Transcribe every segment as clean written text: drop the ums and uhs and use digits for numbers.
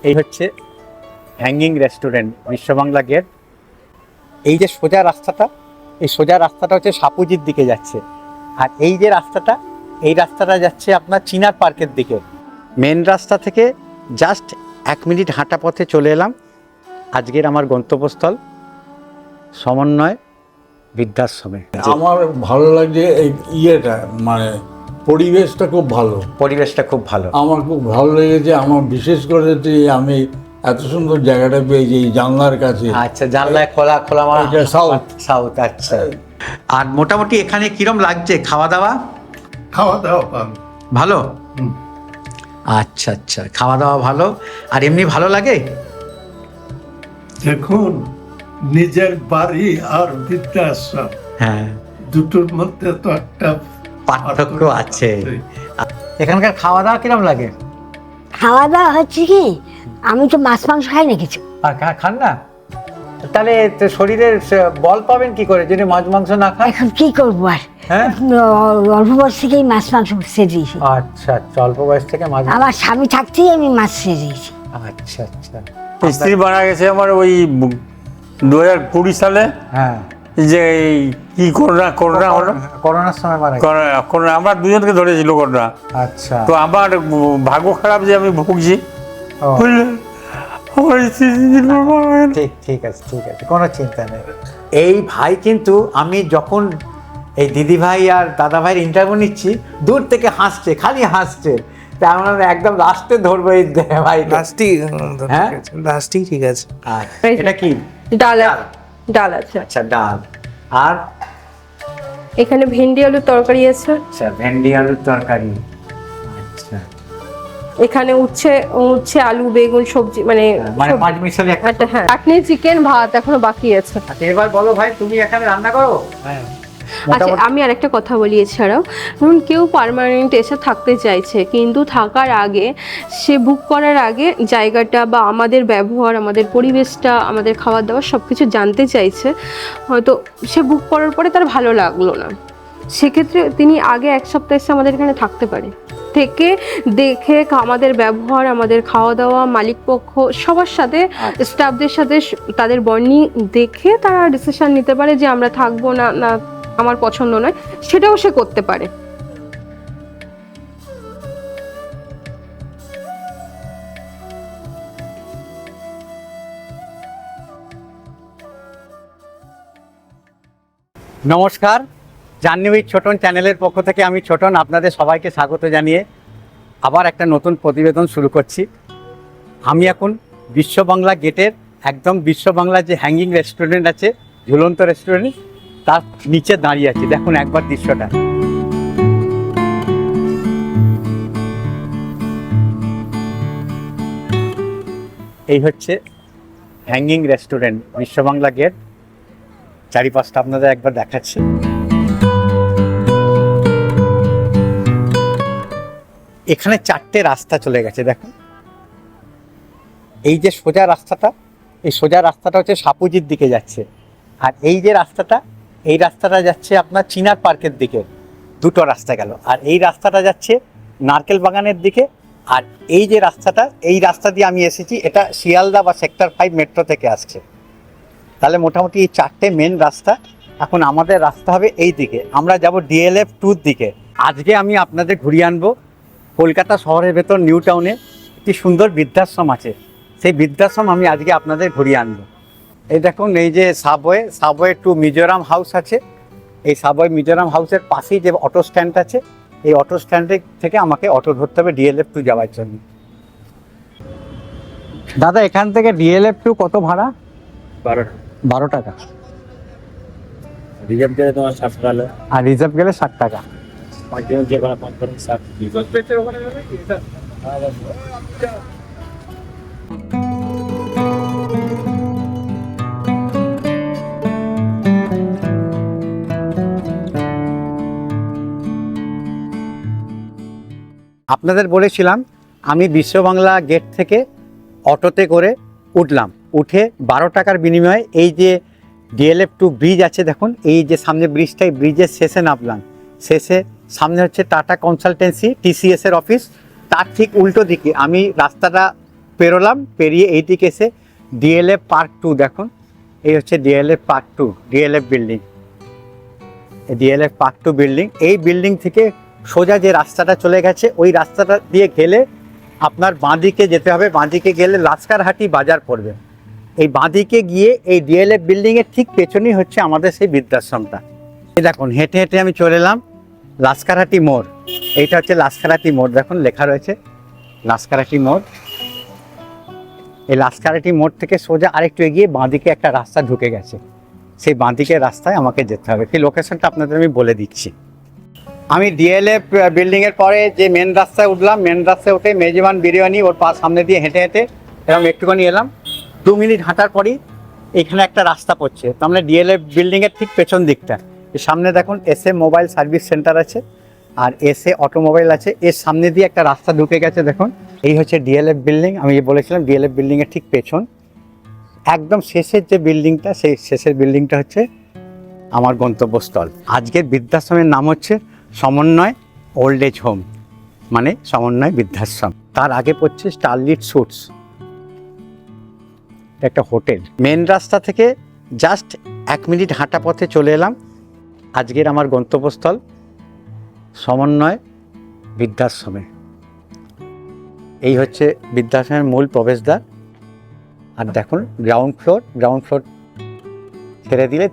এই হচ্ছে hanging restaurant, Biswa Bangla gate. এই যে সোজা রাস্তাটা, এই সোজা রাস্তাটা হচ্ছে সাপুজির দিকে যাচ্ছে। আর এই যে রাস্তাটা, এই রাস্তাটা যাচ্ছে আপনার চিনার পার্কের দিকে। মেন রাস্তা থেকে জাস্ট 1 মিনিট হাঁটা পথে চলে এলাম আজকের আমার গন্তব্যস্থল সমন্বয় বৃদ্ধাশ্রমে। আমার ভালো লাগছে এই ইয়েটা, মানে পরিবেশটা খুব ভালো। পরিবেশটা খুব ভালো, আমার খুব ভালো লেগেছে। আমার বিশেষ করে যে আমি এত সুন্দর জায়গাটা পেয়েছি এই জানলার কাছে। আচ্ছা, জানলায় খোলা খোলা সাউথ সাউথ। আচ্ছা, আর মোটামুটি এখানে কিরম লাগছে খাওয়া দাওয়া? খাওয়া দাওয়া ভালো। আচ্ছা আচ্ছা, খাওয়া দাওয়া ভালো। আর এমনি ভালো লাগে? দেখুন, নিজের বাড়ি আর বৃদ্ধাশ্রম হ্যাঁ, দুটোর মধ্যে তো একটা পার্থক্য আছে। এখানকার খাওয়া দাওয়া কিরম লাগে? খাওয়া দাওয়া হচ্ছে কি, আমি তো মাছ মাংস খাই না কিছু। আর খান না? তাহলে তো শরীরের বল পাবেন কি করে যদি মাছ মাংস না খান? এখন কি করবো আর, হ্যাঁ? অল্প বয়স থেকেই মাছ মাংস ছেড়ে দিয়েছি। আচ্ছা আচ্ছা, অল্প বয়স থেকে মাছ। আমার স্বামী থাকতেই আমি মাছ ছেড়ে দিয়েছি। আচ্ছা আচ্ছা, স্ত্রী মারা গেছে আমার ওই 2020 সালে। হ্যাঁ, যে এই কি করোনা হলো, করোনার সময় মারা গেছে। করোনা আমরা দুজনকে ধরেছিল করোনা। আচ্ছা, তো আমার ভাগ্য খারাপ যে আমি ভুগছি। ও, বুঝলেন, আমার স্ত্রী ঠিক ঠিক আছে, ঠিক আছে, কোনো চিন্তা নেই। এই ভাই কিন্তু আমি যখন এই দিদি ভাই আর দাদা ভাইয়ের ইন্টারভিউ নিচ্ছি, দূর থেকে হাসছে, খালি হাসছে। তা আমরা একদম লাস্টে ধরবো এই ভাই। হ্যাঁ, লাস্টেই ঠিক আছে। এটা কি? ডাল ডাল আছে, আচ্ছা, ডাল। আর এখানে ভেন্ডি আলুর তরকারি আছে। আচ্ছা, ভেন্ডি আলুর তরকারি। আচ্ছা, এখানে উচ্ছে উচ্ছে আলু বেগুন সবজি, মানে মানে পাঁচ মিশালি একটা। একটা, হ্যাঁ, চাটনি চিকেন ভাত এখনো বাকি আছে। আচ্ছা, এবার বলো ভাই, তুমি এখানে রান্না করো? হ্যাঁ। আচ্ছা, আমি আর একটা কথা বলি, এছাড়াও ধরুন কেউ পার্মানেন্ট এসে থাকতে চাইছে, কিন্তু থাকার আগে, সে বুক করার আগে জায়গাটা বা আমাদের ব্যবহার, আমাদের পরিবেশটা, আমাদের খাবার দাবার সব কিছু জানতে চাইছে, হয়তো সে বুক করার পরে তার ভালো লাগলো না, সেক্ষেত্রে তিনি আগে 1 সপ্তাহ এসে আমাদের এখানে থাকতে পারে, থেকে দেখে আমাদের ব্যবহার, আমাদের খাওয়া দাওয়া, মালিকপক্ষ সবার সাথে, স্টাফদের সাথে তাদের বর্ণিং দেখে তারা ডিসিশন নিতে পারে যে আমরা থাকবো না, না আমার পছন্দ নয়, সেটাও সে করতে পারে। নমস্কার, জার্নি উইথ ছোটন চ্যানেলের পক্ষ থেকে আমি ছোটন আপনাদের সবাইকে স্বাগত জানিয়ে আবার একটা নতুন প্রতিবেদন শুরু করছি। আমি এখন বিশ্ববাংলা গেটের একদম বিশ্ববাংলা যে হ্যাঙ্গিং রেস্টুরেন্ট আছে, ঝুলন্ত রেস্টুরেন্ট, তার নিচে দাঁড়িয়ে আছি। দেখুন একবার দৃশ্যটা। এই হচ্ছে হ্যাঙ্গিং রেস্টুরেন্ট, বিশ্ববাংলা গেট। চারিপাশটা আপনাদের একবার দেখাচ্ছি। এখানে 4টে রাস্তা চলে গেছে, দেখুন। এই যে সোজা রাস্তাটা, এই সোজা রাস্তাটা হচ্ছে সাপুজির দিকে যাচ্ছে। আর এই যে রাস্তাটা, এই রাস্তাটা যাচ্ছে আপনার চিনার পার্কের দিকে। দুটো রাস্তা গেল। আর এই রাস্তাটা যাচ্ছে নারকেল বাগানের দিকে। আর এই যে রাস্তাটা, এই রাস্তা দিয়ে আমি এসেছি, এটা শিয়ালদা বা সেক্টর 5 মেট্রো থেকে আসছে। তাহলে মোটামুটি এই 4টে মেন রাস্তা। এখন আমাদের রাস্তা হবে এই দিকে, আমরা যাব DLF 2 দিকে। আজকে আমি আপনাদের ঘুরিয়ে আনবো কলকাতা শহরের ভেতর নিউ টাউনে একটি সুন্দর বৃদ্ধাশ্রম আছে। সেই বৃদ্ধাশ্রম আমি আজকে আপনাদের ঘুরিয়ে আনবো। এই দেখুন, এই যে সাবওয়ে টু মিজোরাম হাউস আছে। এই সাবওয়ে মিজোরাম হাউসের পাশেই যে অটো স্ট্যান্ড আছে, এই অটো স্ট্যান্ডে থেকে আমাকে অটো ধরতে হবে DLF 2 যাওয়ার জন্য। দাদা, এখান থেকে DLF 2 কত ভাড়া? 12 টাকা। রিজার্ভ গেলে তোমার 7 টাকা, আর রিজার্ভ গেলে 60 টাকা। যে কোনো 5 আপনাদের বলেছিলাম আমি বিশ্ববাংলা গেট থেকে অটোতে করে উঠলাম। উঠে 12 টাকার বিনিময়ে এই যে DLF 2 ব্রিজ আছে, দেখুন এই যে সামনে ব্রিজটা, এই ব্রিজের শেষে নামলাম। শেষে সামনে হচ্ছে টাটা কনসালটেন্সি TCS এর অফিস। তার ঠিক উল্টো দিকে আমি রাস্তাটা পেরোলাম, পেরিয়ে এইদিকে এসে ডিএলএফ পার্ট 2 দেখুন, এই হচ্ছে DLF part 2, DLF building, DLF part 2 building. এই বিল্ডিং থেকে সোজা যে রাস্তাটা চলে গেছে ওই রাস্তাটা দিয়ে গেলে আপনার বাঁদিকে যেতে হবে, বাঁদিকে গেলে লাস্কারহাটি বাজার পড়বে। এই বাঁদিকে গিয়ে এই ডিএলএফ বিল্ডিংয়ের ঠিক পেছনেই হচ্ছে আমাদের সেই বৃদ্ধাশ্রমটা। এই দেখুন হেঁটে হেঁটে আমি চলে এলাম লাস্কারহাটি মোড়, এইটা হচ্ছে লাস্কারহাটি মোড়, দেখুন লেখা রয়েছে লাস্কারহাটি মোড়। এই লাস্কারহাটি মোড় থেকে সোজা আরেকটু এগিয়ে বাঁদিকে একটা রাস্তা ঢুকে গেছে, সেই বাঁদিকের রাস্তায় আমাকে যেতে হবে। সেই লোকেশনটা আপনাদের আমি বলে দিচ্ছি। আমি ডিএলএফ বিল্ডিংয়ের পরে যে মেন রাস্তায় উঠলাম, মেন রাস্তায় উঠে মেজবান বিরিয়ানি ওর সামনে দিয়ে হেঁটে হেঁটে এরকম একটুখানি এলাম। 2 মিনিট হাঁটার পরই এখানে একটা রাস্তা পড়ছে, তার মানে ডিএলএফ বিল্ডিংয়ের ঠিক পেছন দিকটা। এর সামনে দেখুন এসএ মোবাইল সার্ভিস সেন্টার আছে আর এসএ অটোমোবাইল আছে, এর সামনে দিয়ে একটা রাস্তা ঢুকে গেছে দেখুন। এই হচ্ছে ডিএলএফ বিল্ডিং, আমি যে বলেছিলাম ডিএলএফ বিল্ডিংয়ের ঠিক পেছন। একদম শেষের যে বিল্ডিংটা, সেই শেষের বিল্ডিংটা হচ্ছে আমার গন্তব্যস্থল। আজকের বৃদ্ধাশ্রমের নাম হচ্ছে সমন্বয় ওল্ড এজ হোম, মানে সমন্বয় বৃদ্ধাশ্রম। তার আগে পড়ছে স্টারলিট সুটস, একটা হোটেল। মেন রাস্তা থেকে জাস্ট 1 মিনিট হাঁটা পথে চলে এলাম আজকের আমার গন্তব্যস্থল সমন্বয় বৃদ্ধাশ্রমে। এই হচ্ছে বৃদ্ধাশ্রমের মূল প্রবেশদ্বার। আর দেখুন গ্রাউন্ড ফ্লোর ছেড়ে দিলে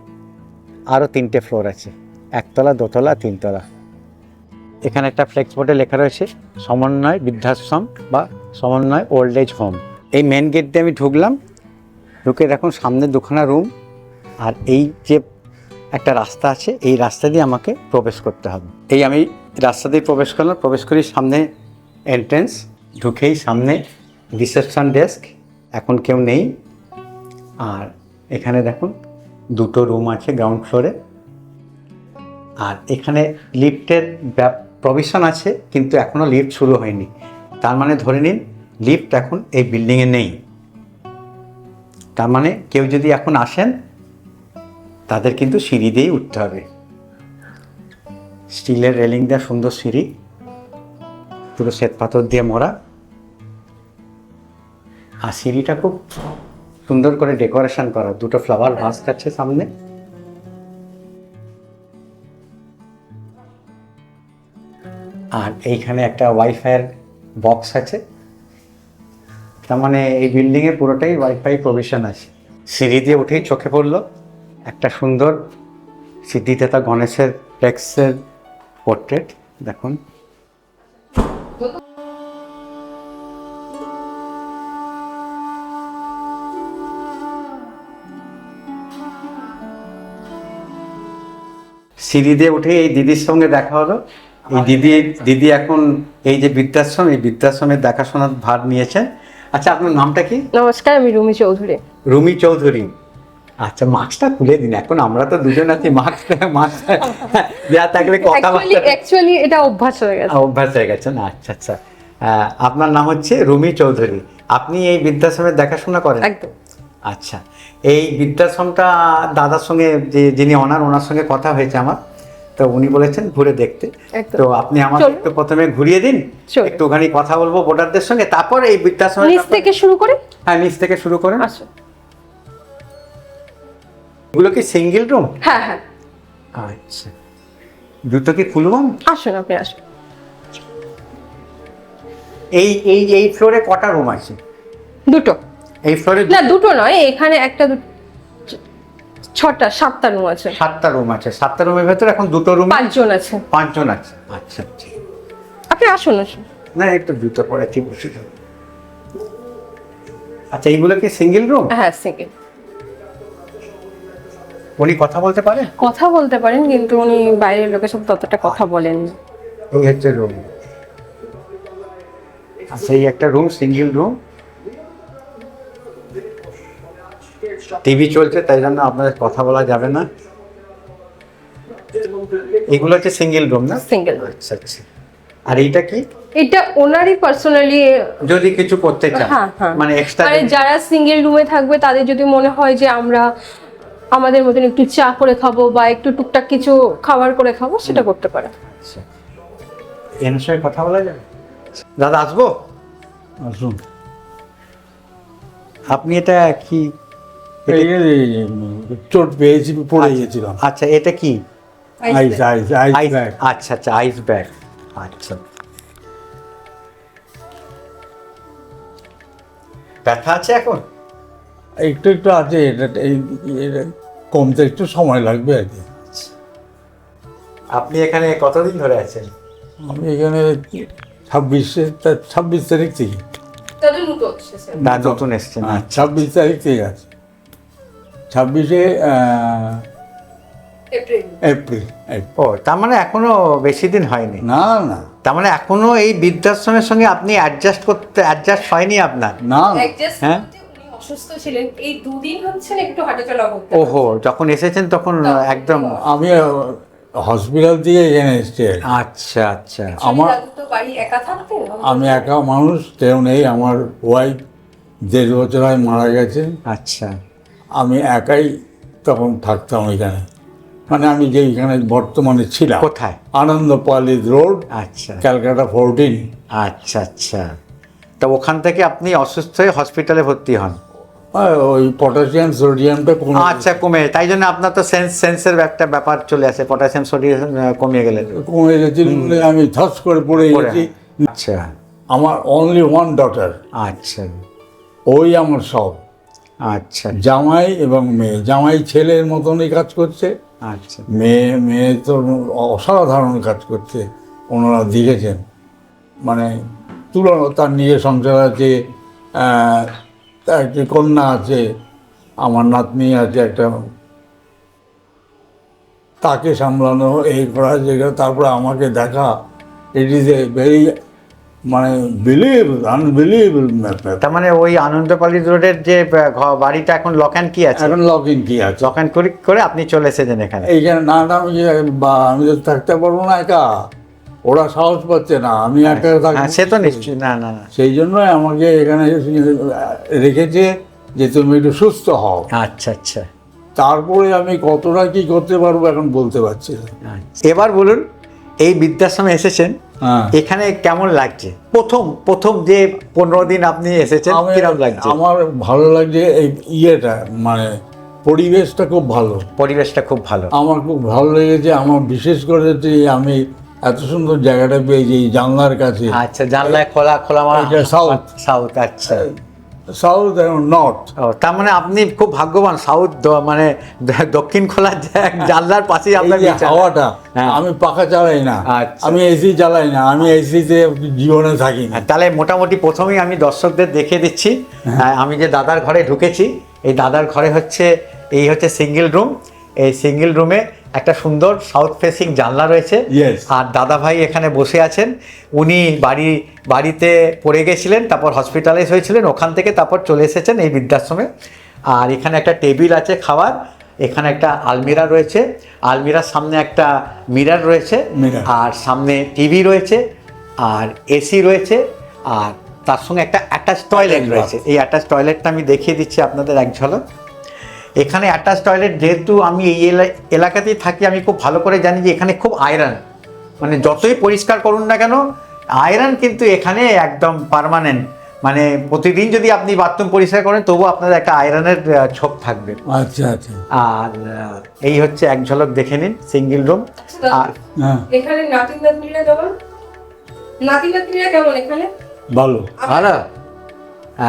আরও 3টে ফ্লোর আছে, 1 তলা 2 তলা 3 তলা। এখানে একটা ফ্লেক্স বোর্ডে লেখা রয়েছে সমন্বয় বৃদ্ধাশ্রম বা সমন্বয় ওল্ড এজ হোম। এই মেন গেট দিয়ে আমি ঢুকলাম, ঢুকে দেখুন সামনে 2খানা রুম, আর এই যে একটা রাস্তা আছে এই রাস্তা দিয়ে আমাকে প্রবেশ করতে হবে। এই আমি রাস্তা দিয়ে প্রবেশ করলাম, প্রবেশ করি সামনে এন্ট্রেন্স, ঢুকেই সামনে রিসেপশন ডেস্ক, এখন কেউ নেই। আর এখানে দেখুন 2টো রুম আছে গ্রাউন্ড ফ্লোরে। আর এখানে লিফটের প্রভিশন আছে, কিন্তু এখনও লিফট শুরু হয়নি। তার মানে ধরে নিন লিফট এখন এই বিল্ডিংয়ে নেই। তার মানে কেউ যদি এখন আসেন তাদের কিন্তু সিঁড়ি দিয়েই উঠতে হবে। স্টিলের রেলিং দেওয়া সুন্দর সিঁড়ি, পুরো শ্বেত পাথর দিয়ে মোড়া। আর সিঁড়িটা খুব সুন্দর করে ডেকোরেশন করা, 2টো ফ্লাওয়ার ভাস আছে সামনে। আর এইখানে একটা ওয়াইফাইয়ের বক্স আছে, তার মানে এই বিল্ডিংয়ে পুরোটাই ওয়াইফাই প্রভিশন আছে। সিঁড়ি দিয়ে উঠেই চোখে পড়লো একটা সুন্দর সিদ্ধিদাতা গণেশের ফ্লেক্সের পোর্ট্রেট, দেখুন। সিঁড়ি দিয়ে উঠে এই দিদির সঙ্গে দেখা হলো। এই দিদি এখন এই যে বৃদ্ধাশ্রম, এই বৃদ্ধাশ্রমের দেখাশোনার ভার নিয়েছেন। আচ্ছা, আপনার নামটা কি? নমস্কার, আমি রুমি চৌধুরী। রুমি চৌধুরী। আচ্ছা, মাস্কটা খুলে দিন, এখন আমরা তো দুজন আছি, মাস্ক দেওয়া থাকলে কথা অ্যাকচুয়ালি এটা অভ্যাস হয়ে গেছে। অভ্যাস হয়ে গেছে না? আচ্ছা আচ্ছা। আপনার নাম হচ্ছে রুমি চৌধুরী, আপনি এই বৃদ্ধাশ্রমের দেখাশোনা করেন? একদম। আচ্ছা, এই বৃদ্ধাশ্রমটা দাদার সঙ্গে যিনি ওনার সঙ্গে কথা হয়েছে আমার, তো উনি বলেছেন ঘুরে দেখতে। তো আপনি আমাকে একটু প্রথমে ঘুরিয়ে দিন, একটুখানি কথা বলবো বোর্ডারদের সঙ্গে, তারপর এই বৃদ্ধাশ্রম নিচ থেকে শুরু করে। হ্যাঁ, নিচ থেকে শুরু করেন। আচ্ছা, এগুলো কি সিঙ্গেল রুম? হ্যাঁ হ্যাঁ। আচ্ছা, দুটো কি ফুল রুম? আসুন, আপনি আসুন। এই ফ্লোরে কটা রুম আছে? 2টো। এই ফ্লোরে না, 2টো নয়, এখানে একটা 6টা 7টা রুম আছে। 7টা রুম আছে। 7টা রুমের ভেতরে এখন 2টো রুম 5 জন আছে। 5 জন আছে। আচ্ছা আচ্ছা, আপনি আসুন আসুন। না, একটু জুতো পরে ঠিক বসে যাবে। আচ্ছা, এইগুলো কি সিঙ্গেল রুম? হ্যাঁ, সিঙ্গেল। উনি কথা বলতে পারেন? কথা বলতে পারেন, কিন্তু উনি বাইরের লোকের সাথে ততটা কথা বলেন না। এই হচ্ছে রুম। আচ্ছা, এই একটা রুম, সিঙ্গেল রুম, টিভি চলছে, তাই জন্য আপনাদের কথা বলা যাবে না। এগুলো হচ্ছে সিঙ্গেল রুম না? সিঙ্গেল। আচ্ছা আচ্ছা। আর এইটা কি? এটা ওনারই পার্সোনালি, যদি কিছু করতে চান, হ্যাঁ হ্যাঁ, মানে এক্সট্রা, মানে যারা সিঙ্গেল রুমে থাকবে তাদের যদি মনে হয় যে আমরা আমাদের মতন একটু চা করে খাবো বা একটু টুকটাক কিছু খাবার করে খাবো, সেটা করতে পারে। আচ্ছা, এর সঙ্গে কথা বলা যাবে? দাদা আসবো? আসুন। আপনি এটা কি? চোট পেয়েছি, পড়ে গেছিলাম। আচ্ছা, এটা কি? আইস আইস আইস আইস, ব্যাগ। আচ্ছা আচ্ছা, আইস ব্যাগ। আচ্ছা, ব্যথা আছে এখন? একটু একটু আছে, এটা কমতে একটু সময় লাগবে আর কি। আপনি এখানে কতদিন ধরে আছেন? আমি এখানে 26 তারিখ থেকে, না, নতুন এসছেন। 26 তারিখ থেকে আছে। 26শে এপ্রিল। ও, তার মানে এখনো বেশি দিন হয়নি। না না তার মানে এখনো এই বৃদ্ধাশ্রমের সঙ্গে আপনি অ্যাডজাস্ট হয়নি আপনার? না, হ্যাঁ? উনি অসুস্থ ছিলেন, এই দুদিন হচ্ছেন একটু হাঁটাচলা করতে। ওহো, যখন এসেছেন তখন একদম। আমি হসপিটাল থেকে এখানে এসছি। আচ্ছা আচ্ছা। আমার দাদু তো বাড়ি একা থাকতেন। আমি একা মানুষ, কেউ নেই। আমার ওয়াইফ 1.5 বছর হয় মারা গেছে। আচ্ছা, আমি একাই তখন থাকতাম এখানে, মানে আমি যেখানে বর্তমানে ছিলাম। কোথায়? আনন্দপালি রোড, আচ্ছা ক্যালকাটা 14। আচ্ছা আচ্ছা। তো ওখান থেকে আপনি অসুস্থ হয়ে হসপিটালে ভর্তি হন? ওই পটাশিয়াম সোডিয়ামটা আচ্ছা, কমে, তাই জন্য আপনার তো সেন্সের একটা ব্যাপার চলে আসে, পটাশিয়াম সোডিয়াম কমিয়ে গেলে। কমে গেছিল বলে আমি ধস করে পড়ে গেছি। আচ্ছা আমার অনলি ওয়ান ডটার, আচ্ছা ওই আমার সব। আচ্ছা জামাই এবং মেয়ে, জামাই ছেলের মতনই কাজ করছে, আচ্ছা। মেয়ে তো অসাধারণ কাজ করছে। ওনারা দেখেছেন, মানে তুলনা, তার নিজের সংসার আছে, তার একটি কন্যা আছে, আমার নাতনি আছে একটা, তাকে সামলানো, এই করা, যেগুলো, তারপরে আমাকে দেখা। ইট ইজ এ ভেরি, মানে আনবিলিভেবল ম্যাটার। তার মানে ওই আনন্দপালি রোডের যে বাড়িটা এখন লক অ্যান্ড কি আছে? এখন লক ইন কি আছে, লক অ্যান্ড করে আপনি চলে এসেছেন এখানে? এইখানে না না, আমি তো থাকতে পারবো না একা, ওরা সাহস পাচ্ছে না আমি একা হ্যাঁ, থাকবো। সে তো নিশ্চয়ই। না না না। সেই জন্যই আমাকে এখানে রেখেছে যে তুমি একটু সুস্থ হও। আচ্ছা আচ্ছা তারপরে আমি কতটা কি করতে পারবো এখন বলতে পারছি না। এবার বলুন, এই বৃদ্ধাশ্রমে এসেছেন, হ্যাঁ, এখানে কেমন লাগছে? প্রথম যে 15 দিন আপনি এসেছেন, কিরকম লাগছে? আমার ভালো লাগছে এই ইয়েটা, মানে পরিবেশটা খুব ভালো। পরিবেশটা খুব ভালো। আমার খুব ভালো লেগেছে। আমার বিশেষ করে যে আমি এত সুন্দর জায়গাটা পেয়েছি এই জানলার কাছে। আচ্ছা, জানলায় খোলা এটা সাউথ। আচ্ছা, সাউথ এবং নর্থ। ও, তার মানে আপনি খুব ভাগ্যবান। সাউথ মানে দক্ষিণ খোলার জানলার পাশেই আপনার এই যে বিছানা। হাওয়াটা, হ্যাঁ। আমি পাখা চালাই না, আচ্ছা। আমি এসি চালাই না, আমি এসিতে জীবনে থাকি না। তাহলে মোটামুটি প্রথমেই আমি দর্শকদের দেখে দিচ্ছি। আমি যে দাদার ঘরে ঢুকেছি, এই দাদার ঘরে এই হচ্ছে সিঙ্গেল রুম। এই সিঙ্গেল রুমে একটা সুন্দর সাউথ ফেসিং জানলা রয়েছে। Yes. আর দাদা ভাই এখানে বসে আছেন। উনি বাড়িতে পড়ে গেছিলেন, তারপর হসপিটালাইজ হয়েছিলেন, ওখান থেকে তারপর চলে এসেছেন এই বৃদ্ধাশ্রমে। আর এখানে একটা টেবিল আছে খাওয়ার, এখানে একটা আলমিরা রয়েছে, আলমিরার সামনে একটা মিরর রয়েছে, Mirror. আর সামনে টিভি রয়েছে, আর এসি রয়েছে, আর তার সঙ্গে একটা অ্যাটাচ টয়লেট রয়েছে। এই অ্যাটাচ টয়লেটটা আমি দেখিয়ে দিচ্ছি আপনাদের এক ঝলক। এখানে অ্যাটাচ টয়লেট, যেহেতু আমি এই এলাকাতেই থাকি, আমি খুব ভালো করে জানি যে এখানে খুব আয়রন, মানে যতই পরিষ্কার করুন না কেন, আয়রন কিন্তু এখানে একদম পার্মানেন্ট। মানে প্রতিদিন যদি আপনি বাথরুম পরিষ্কার করেন, তবুও আপনার একটা আয়রনের ছোপ থাকবে। আচ্ছা আচ্ছা, আর এই হচ্ছে এক ঝলক দেখে নিন সিঙ্গেল রুম। আর হ্যাঁ, এখানে নাতিরা কেমন? নাতিরা কেমন এখানে? ভালো। ভালো।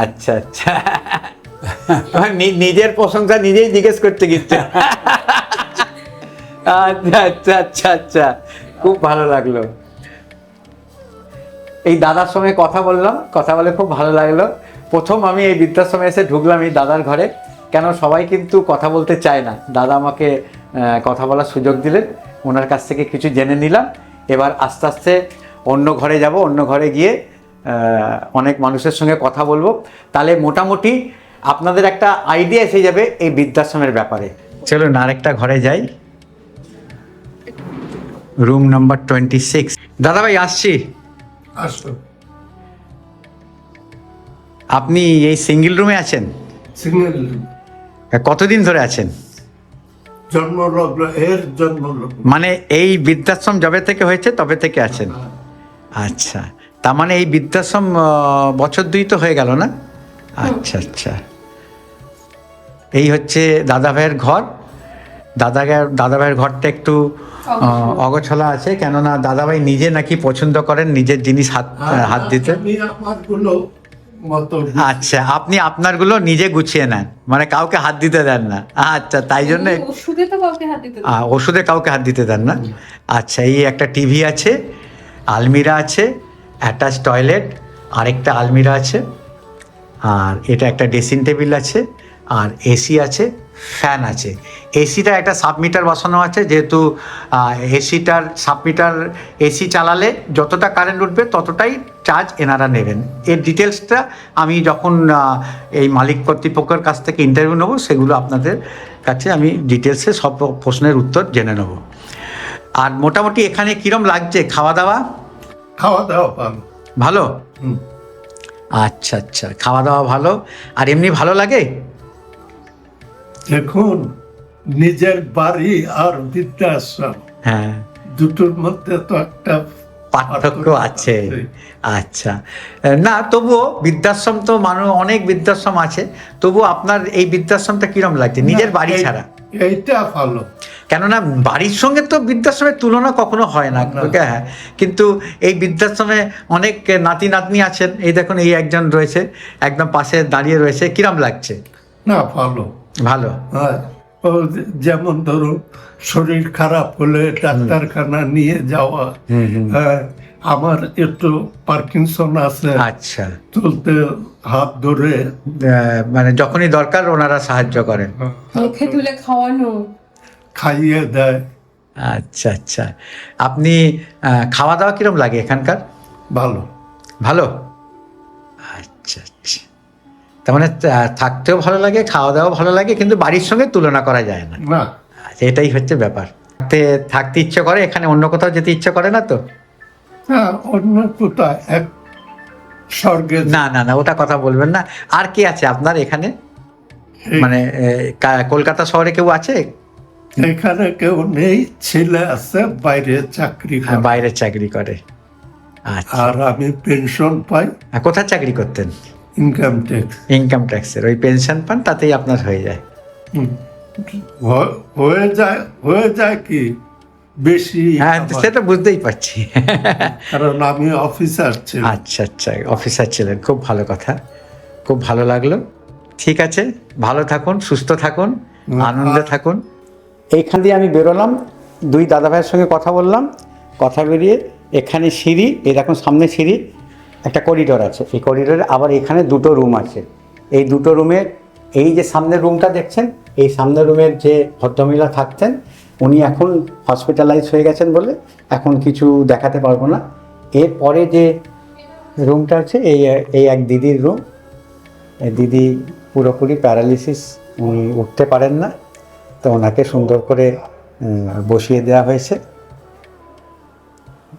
আচ্ছা আচ্ছা, নিজের প্রশংসা নিজেই জিজ্ঞেস করতে গিয়েছে। আচ্ছা আচ্ছা আচ্ছা আচ্ছা, খুব ভালো লাগলো। এই দাদার সঙ্গে কথা বলে খুব ভালো লাগলো। প্রথম আমি এই বৃদ্ধাশ্রমে এসে ঢুকলাম এই দাদার ঘরে, কেন সবাই কিন্তু কথা বলতে চায় না। দাদা আমাকে কথা বলার সুযোগ দিলেন, ওনার কাছ থেকে কিছু জেনে নিলাম। এবার আস্তে আস্তে অন্য ঘরে যাব, অন্য ঘরে গিয়ে অনেক মানুষের সঙ্গে কথা বলবো। তাহলে মোটামুটি আপনাদের একটা আইডিয়া এসে যাবে এই বৃদ্ধাশ্রমের ব্যাপারে। চলুন আরেকটা ঘরে যাই, রুম নাম্বার 26। দাদা ভাই আসছি। আসো, আপনি এই সিঙ্গেল রুমে আছেন? সিঙ্গেল কতদিন ধরে আছেন? জন্মলগ্ন, জন্মলগ্ন। মানে এই বৃদ্ধাশ্রম যবে থেকে হয়েছে তবে থেকে আছেন? আচ্ছা, তার মানে এই বৃদ্ধাশ্রম বছর 2 তো হয়ে গেল না? আচ্ছা আচ্ছা, এই হচ্ছে দাদা ভাইয়ের ঘর। দাদা ভাইয়ের ঘরটা একটু অগোছলা আছে, কেননা দাদা ভাই নিজে নাকি পছন্দ করেন নিজের জিনিস হাত দিতে। আমি আমার গুলো মতো আচ্ছা, আপনি আপনারগুলো নিজে গুছিয়ে নেন, মানে কাউকে হাত দিতে দেন না। আচ্ছা, তাই জন্য ওষুধে তো কাউকে হাত দিতে দেয় না। ওষুধে কাউকে হাত দিতে দেন না। আচ্ছা, এই একটা টিভি আছে, আলমিরা আছে, অ্যাটাচ টয়লেট, আরেকটা আলমিরা আছে, আর এটা একটা ড্রেসিং টেবিল আছে, আর এসি আছে, ফ্যান আছে। এসিটা একটা সাবমিটার বসানো আছে, যেহেতু এসিটার সাবমিটার, এসি চালালে যতটা কারেন্ট উঠবে ততটাই চার্জ এনারা নেবেন। এর ডিটেলসটা আমি যখন এই মালিক কর্তৃপক্ষের কাছ থেকে ইন্টারভিউ নেবো, সেগুলো আপনাদের কাছে আমি ডিটেলসে সব প্রশ্নের উত্তর জেনে নেব। আর মোটামুটি এখানে কীরম লাগছে খাওয়া দাওয়া? খাওয়া দাওয়া ভালো। ভালো? হুম। আচ্ছা আচ্ছা, খাওয়া দাওয়া ভালো। আর এমনি ভালো লাগে? দেখুন, নিজের বাড়ি আর বৃদ্ধাশ্রম হ্যাঁ, দুটোর মধ্যে তো একটা পার্থক্য আছে। আচ্ছা, না তবুও বৃদ্ধাশ্রম তো অনেক বৃদ্ধাশ্রম আছে, তবুও আপনার এই বৃদ্ধাশ্রমটা কিরম লাগছে নিজের বাড়ি ছাড়া? এইটা ভালো। কেননা বাড়ির সঙ্গে তো বৃদ্ধাশ্রমের তুলনা কখনো হয় না। হ্যাঁ, কিন্তু এই বৃদ্ধাশ্রমে অনেক নাতি নাতনি আছেন। এই দেখুন, এই একজন রয়েছে একদম পাশে দাঁড়িয়ে রয়েছে। কিরম লাগছে? না, ভালো। ভালো। হ্যাঁ, ও যেমন ধরুন শরীর খারাপ হলে ডাক্তারখানা নিয়ে যাওয়া। হ্যাঁ, আমার একটু পার্কিনসন আছে। আচ্ছা, তুলতে হাত ধরে মানে যখনই দরকার ওনারা সাহায্য করেন। মুখে তুলে খাওয়ানো, খাইয়ে দেয়। আচ্ছা আচ্ছা, আপনি খাওয়া দাওয়া কিরম লাগে এখানকার? ভালো। ভালো। আচ্ছা আচ্ছা, তার মানে থাকতেও ভালো লাগে, খাওয়া দাওয়া ভালো লাগে, কিন্তু বাড়ির সঙ্গে তুলনা করা যায় না। না, আচ্ছা, এটাই হচ্ছে ব্যাপার। থাকতে ইচ্ছে করে এখানে, অন্য কোথাও যেতে ইচ্ছে করে না তো? হ্যাঁ, অন্য কোথায় এক স্বর্গে। না না না, ওটা কথা বলবেন না। আর কি আছে আপনার এখানে? মানে কলকাতা শহরে কেউ আছে? এখানে কেউ নেই, ছেলে আছে বাইরে চাকরি করে। বাইরে চাকরি করে। আচ্ছা, আর আমি পেনশন পাই, কোথায় চাকরি করতেন? Income tax. ইনকাম ট্যাক্সের ওই পেনশন পান, তাতেই আপনার হয়ে যায়। হয়ে যায় কি বেশি। হ্যাঁ, আমার, সেটা বুঝতেই পারছি। কারণ আমি অফিসার ছিলাম। আচ্ছা আচ্ছা, অফিসার ছিলেন, খুব ভালো কথা, খুব ভালো লাগলো। ঠিক আছে, ভালো থাকুন, সুস্থ থাকুন, আনন্দে থাকুন। এইখান দিয়ে আমি বেরোলাম, দুই দাদা ভাইয়ের সঙ্গে কথা বললাম, কথা বেরিয়ে এখানে সিঁড়ি, এই দেখুন সামনে সিঁড়ি, একটা করিডোর আছে। এই করিডোরে আবার এখানে দুটো রুম আছে। এই দুটো রুমের, এই যে সামনের রুমটা দেখছেন, এই সামনের রুমের যে ভদ্রমহিলা থাকতেন, উনি এখন হসপিটালাইজ হয়ে গেছেন বলে এখন কিছু দেখাতে পারবো না। এরপরে যে রুমটা আছে, এই এক দিদির রুম। এই দিদি পুরোপুরি প্যারালিসিস, উনি উঠতে পারেন না, তো ওনাকে সুন্দর করে বসিয়ে দেওয়া হয়েছে।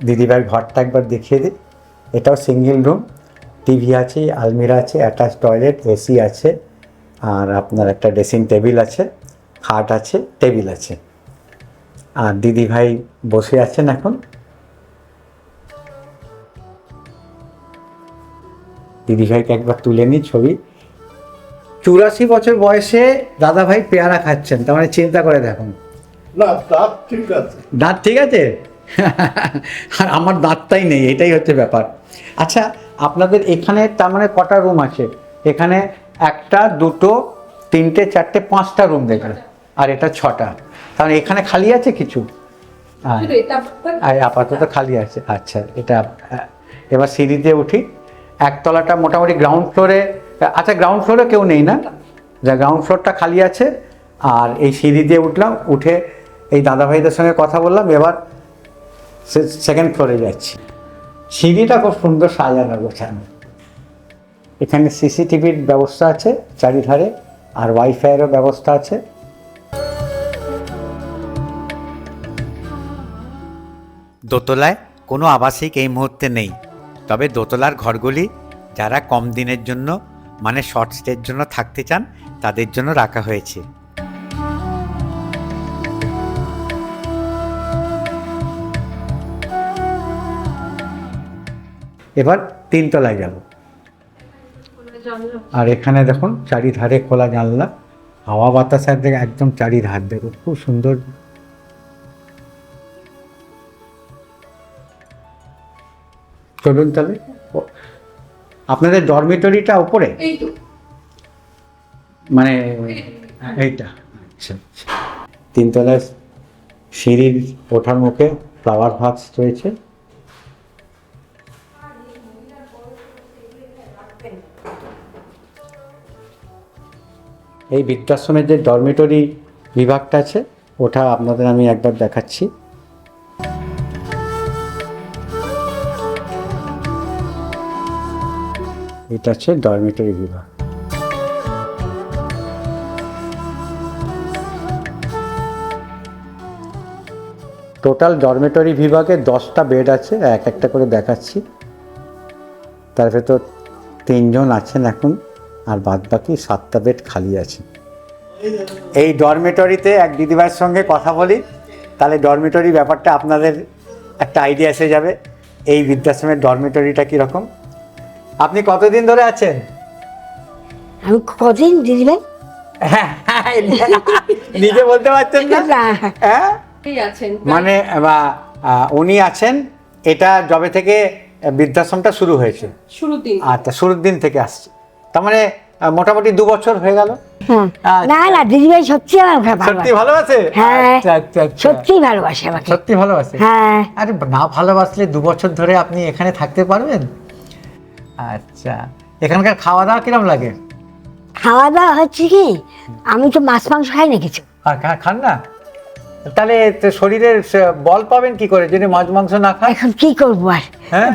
দিদিভাইয়ের ঘরটা একবার দেখিয়ে দিই। এটাও সিঙ্গেল রুম, টিভি আছে, আলমিরা আছে, অ্যাটাচ টয়লেট, এসি আছে, আর আপনার একটা ড্রেসিং টেবিল আছে, খাট আছে, টেবিল আছে। আর দিদিভাই বসে আছেন এখন। দিদিভাইকে একবার তুলে নিই ছবি। 84 বছর বয়সে দাদাভাই পেয়ারা খাচ্ছেন, তার মানে চিন্তা করে দেখুন। না, দাঁত ঠিক আছে। দাঁত ঠিক আছে? আর আমার দাঁতটাই নেই, এটাই হচ্ছে ব্যাপার। আচ্ছা, আপনাদের এখানে তার মানে কটা রুম আছে? এখানে একটা, দুটো, তিনটে, চারটে, পাঁচটা রুম দেখবেন, আর এটা 6টা। তাহলে এখানে খালি আছে কিছু? শুধু এটা আর আপাতত খালি আছে। আচ্ছা, এটা এবার সিঁড়িতে উঠি। একতলাটা মোটামুটি গ্রাউন্ড ফ্লোরে। আচ্ছা, গ্রাউন্ড ফ্লোরে কেউ নেই না? যা গ্রাউন্ড ফ্লোরটা খালি আছে। আর এই সিঁড়ি দিয়ে উঠলাম, উঠে এই দাদাভাইদের সঙ্গে কথা বললাম। এবার সেকেন্ড ফ্লোরে যাচ্ছি। সিঁড়িটা খুব সুন্দর সাজানো গোছানো। এখানে সিসিটিভির ব্যবস্থা আছে চারিধারে, আর ওয়াইফাইয়েরও ব্যবস্থা আছে। দোতলায় কোনো আবাসিক এই মুহূর্তে নেই, তবে দোতলার ঘরগুলি যারা কম দিনের জন্য, মানে শর্ট স্টের জন্য থাকতে চান, তাদের জন্য রাখা হয়েছে। এবার 3 তলায় যাব। আর এখানে দেখুন চারিধারে খোলা জানলা, হাওয়া বাতাসের দিকে একদম চারিধার দেখো, খুব সুন্দর। চলুন তাহলে, আপনাদের ডরমিটরিটা উপরে, এই তো মানে এইটা, আচ্ছা আচ্ছা। তিনতলায় সিঁড়ির ওঠার মুখে ফ্লাওয়ার ভাস রয়েছে। এই বৃদ্ধাশ্রমের যে ডরমিটরি বিভাগটা আছে ওটা আপনাদের আমি একবার দেখাচ্ছি। এটা হচ্ছে ডরমিটরি বিভাগ। টোটাল ডরমিটরি বিভাগে 10টা বেড আছে, এক একটা করে দেখাচ্ছি। তার ভেতর 3 জন আছেন এখন, আর বাদ বাকি 7টা বেড খালি আছে। এই ডরমিটরিতে এক দিদিভাইয়ের সঙ্গে কথা বলি, তাহলে ডরমিটরি ব্যাপারটা আপনাদের একটা আইডিয়া এসে যাবে এই বৃদ্ধাশ্রমের ডরমিটরিটা কীরকম। আপনি কতদিন ধরে আছেন? আমি কদিন দিদিভাই নিজে বলতে পারছেন না? হ্যাঁ, এই আছেন মানে উনি আছেন, এটা যবে থেকে বৃদ্ধাশ্রমটা শুরু হয়েছে। শুরুর দিন। আচ্ছা, শুরুর দিন থেকে আসছে, তার মানে মোটামুটি 2 বছর হয়ে গেল। হ্যাঁ, না না দিদিভাই সত্যি আমাকে সত্যি ভালোবাসে। ভালোবাসে? হ্যাঁ, আচ্ছা আচ্ছা আচ্ছা। সত্যি ভালোবাসে আমাকে। সত্যি ভালোবাসে? হ্যাঁ। আরে না ভালোবাসলে 2 বছর ধরে আপনি এখানে থাকতে পারবেন? আচ্ছা, এখানকার খাওয়া দাওয়া কিরম লাগে? খাওয়া দাওয়া হচ্ছে কি, আমি তো মাছ মাংস খাই না কিছু। আর খান না? তাহলে তো শরীরের বল পাবেন কি করে যদি মাছ মাংস না খান? এখন কি করবো আর, হ্যাঁ?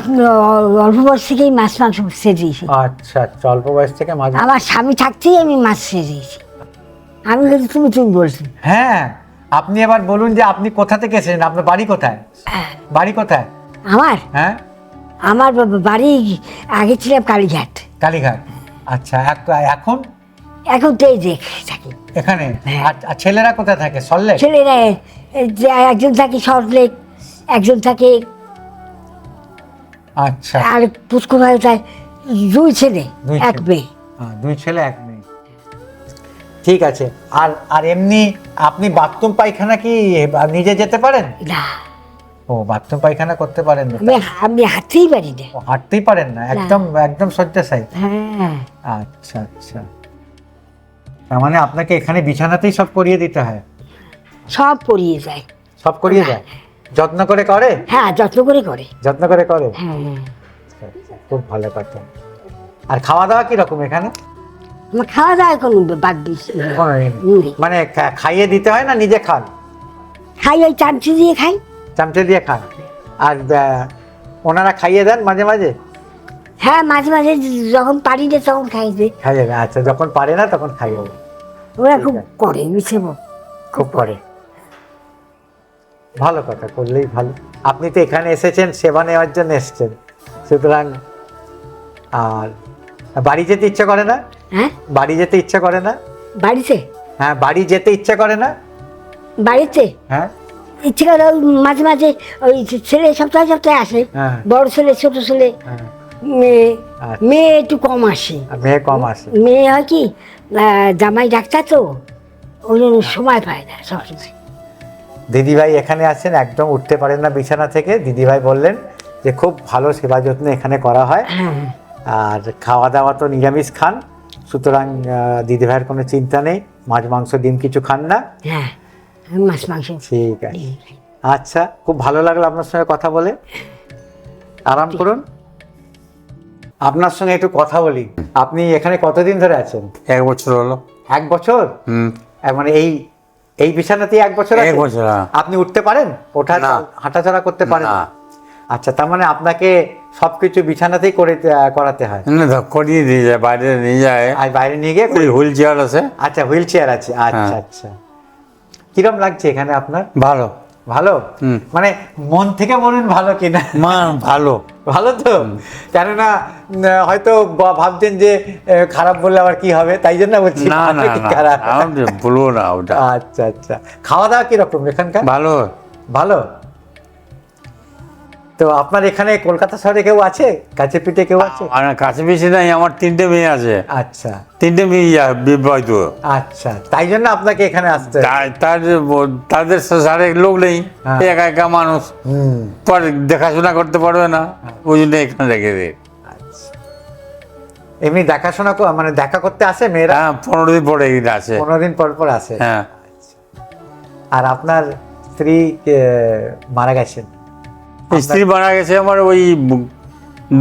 অল্প বয়স থেকেই মাছ মাংস ছেড়ে দিয়েছি। আচ্ছা আচ্ছা, অল্প বয়স থেকে মাছ। আমার স্বামী থাকতেই আমি মাছ ছেড়ে দিয়েছি। আমি কিন্তু তুমি বলছি। হ্যাঁ, আপনি এবার বলুন যে আপনি কোথা থেকে এসেছেন, আপনার বাড়ি কোথায়? বাড়ি কোথায়? আমার হ্যাঁ, আমার বাড়ি আগে ছিলাম কালীঘাট, কালীঘাট। আচ্ছা, এখন এখন তো এই যে থাকি এখানে। আর ছেলেরা কোথায় থাকে? সল্লেক? ছেলেরা যে একজন থাকে সল্টলেক, একজন থাকে, আচ্ছা, আর পুষ্কর ভাই তাই 2 ছেলে দুই 1 ছেলে। মেয়ে। 2 ছেলে 1 মেয়ে। ঠিক আছে। আর এমনি আপনি বাথরুম পায়খানা কি নিজে যেতে পারেন? না, ও, বাথরুম পায়খানা করতে পারেন না? আমি হাঁটতেই পারি না। ও, হাঁটতেই পারেন না? একদম শয্যাশায়ী। হ্যাঁ, আচ্ছা আচ্ছা, তার মানে আপনাকে এখানে বিছানাতেই সব করিয়ে দিতে হয়? সব পড়িয়ে যায়। সব করিয়ে দেয়? যত্ন করে করে? হ্যাঁ, যত্ন করে করে। যত্ন করে করে? হ্যাঁ, আচ্ছা, আচ্ছা, খুব ভালো কথা। আর খাওয়া দাওয়া কিরকম এখানে? আমার খাওয়া দাওয়া কোনো বাদ দিয়েছি। মানে খাইয়ে দিতে হয় না নিজে খান? খাই, ওই চামচি দিয়ে খাই। চামচে দিয়ে খান? আর ওনারা খাইয়ে দেন মাঝে মাঝে? হ্যাঁ, মাঝে মাঝে যখন পারি না তখন খাইছে। খাইয়ে দেন, আচ্ছা, যখন পারে না তখন খাইয়ে দেন। ওরা খুব করে মিশেব। খুব করে, ভালো কথা, করলেই ভালো। আপনি তো এখানে এসেছেন সেবা নেওয়ার জন্য এসেছেন, সুতরাং। আর বাড়ি যেতে ইচ্ছা করে না? হ্যাঁ, বাড়ি যেতে ইচ্ছা করে না? বাড়িতে হ্যাঁ, বাড়ি যেতে ইচ্ছা করে না? বাড়িতে হ্যাঁ, ইচ্ছে করে ওই মাঝে মাঝে ওই ছেলে সপ্তাহে সপ্তাহে আসে। হ্যাঁ। বড় ছেলে, ছোট ছেলে, হ্যাঁ। মেয়ে। আচ্ছা। মেয়ে একটু কম আসে। আর মেয়ে কম আসে? মেয়ে হয় কি, জামাই ডাক্তার তো, ওই জন্য সময় পায় না সবসময়। দিদিভাই এখানে আছেন, একদম উঠতে পারেন না বিছানা থেকে। দিদিভাই বললেন যে খুব ভালো সেবা যত্ন এখানে করা হয়, হ্যাঁ, আর খাওয়া দাওয়া তো নিরামিষ খান, সুতরাং দিদিভাইয়ের কোনো চিন্তা নেই। মাছ মাংস ডিম কিছু খান না? হ্যাঁ, আমি মাছ মাংস ঠিক আছে। আচ্ছা, খুব ভালো লাগলো আপনার সঙ্গে কথা বলে। আরাম করুন। আপনার সঙ্গে একটু কথা বলি। আপনি এখানে কতদিন ধরে আছেন? 1 বছর হলো। 1 বছর? মানে এই বিছানাতেই 1 বছর? 1 বছর। আপনি উঠতে পারেন? ওঠা না। হাঁটাচলা করতে পারেন? না। আচ্ছা, তার মানে আপনাকে সবকিছু বিছানাতেই করাতে হয়? না, করিয়ে দিয়ে যায়, বাইরে নিয়ে যায়। আর বাইরে নিয়ে গিয়ে হুইল চেয়ার আছে। আচ্ছা, হুইল চেয়ার আছে। আচ্ছা হ্যাঁ। আচ্ছা, কিরম লাগছে এখানে আপনার? ভালো। ভালো? মানে মন থেকে বলুন ভালো কিনা? ভালো। ভালো তো? কেননা হয়তো ভাবছেন যে খারাপ বললে আবার কি হবে, তাই জন্য বলছি। না না কি না, খারাপ? আমি বলবো না ওটা। আচ্ছা আচ্ছা, খাওয়া দাওয়া কিরকম এখানকার? ভালো। ভালো। তো তো আপনার এখানে কলকাতা শহরে কেউ আছে, কাছে পিঠে কেউ আছে? আমার কাছে বেশি নাই, আমার 3টে মেয়ে আছে। আচ্ছা 3টে মেয়ে বিবাহিত। আচ্ছা, তাই জন্য আপনাকে এখানে আসতে হয়। তাদের সাথে লোক নেই, হ্যাঁ। একা একা মানুষ, হুম, পরে দেখাশোনা করতে পারবে না, ওই জন্য এখানে রেখে দেয়। আচ্ছা। এমনি দেখাশোনা মানে দেখা করতে আসে মেয়েরা? হ্যাঁ, 15 দিন পরে এখানে আছে। 15 দিন পর পর আসে। হ্যাঁ, আর আপনার স্ত্রী মারা গেছেন? স্ত্রী মারা গেছে আমার ওই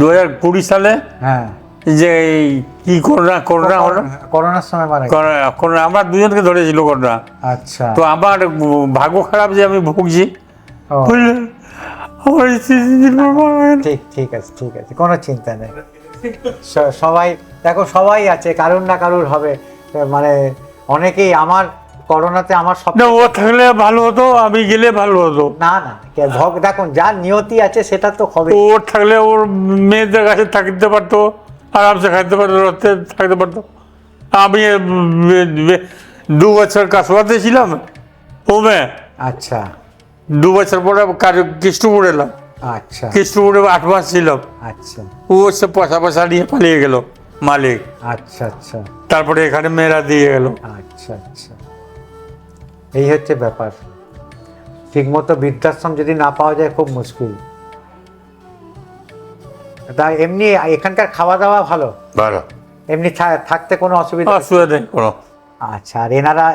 2020 সালে, হ্যাঁ, যে এই কি করোনা হলো, করোনার সময় মারা গেছেন। করোনা আমরা দুজনকে ধরেছিল করোনা। আচ্ছা, তো আমার ভাগ্য খারাপ যে আমি ভুগছি, ও, বুঝলেন? আমার স্ত্রী 3 দিন পর মারা গেল। ঠিক আছে, কোনো চিন্তা নেই। সবাই দেখো, সবাই আছে, কারুর না কারুর হবে, মানে অনেকেই আমার করোনাতে আমার সব না, ও থাকলে ভালো হতো, আমি গেলে ভালো হতো। না দেখুন, যার নিয়তি আছে সেটা তো হবে। ওর থাকলে ওর মেয়েদের কাছে থাকতে পারতো, আরামসে খাইতে পারতো, থাকতে পারতো। আমি 2 বছর কাশোয়াতে ছিলাম, ওমে আচ্ছা 2 বছর পরে কৃষ্ণপুর এলাম। আচ্ছা কৃষ্ণপুরে 8 মাস ছিলাম। আচ্ছা ও সে পয়সা নিয়ে পালিয়ে গেল মালিক, আচ্ছা আচ্ছা তারপরে এখানে মেয়েরা দিয়ে গেল। আচ্ছা আচ্ছা, এই হচ্ছে ব্যাপার। ঠিকমতো বৃদ্ধাশ্রম যদি না পাওয়া যায় খুব মুশকিল। তা এমনি এখানকার খাওয়া দাওয়া ভালো? ভালো, এমনি থাকতে কোনো অসুবিধা? অসুবিধা নেই কোনো। আচ্ছা, আর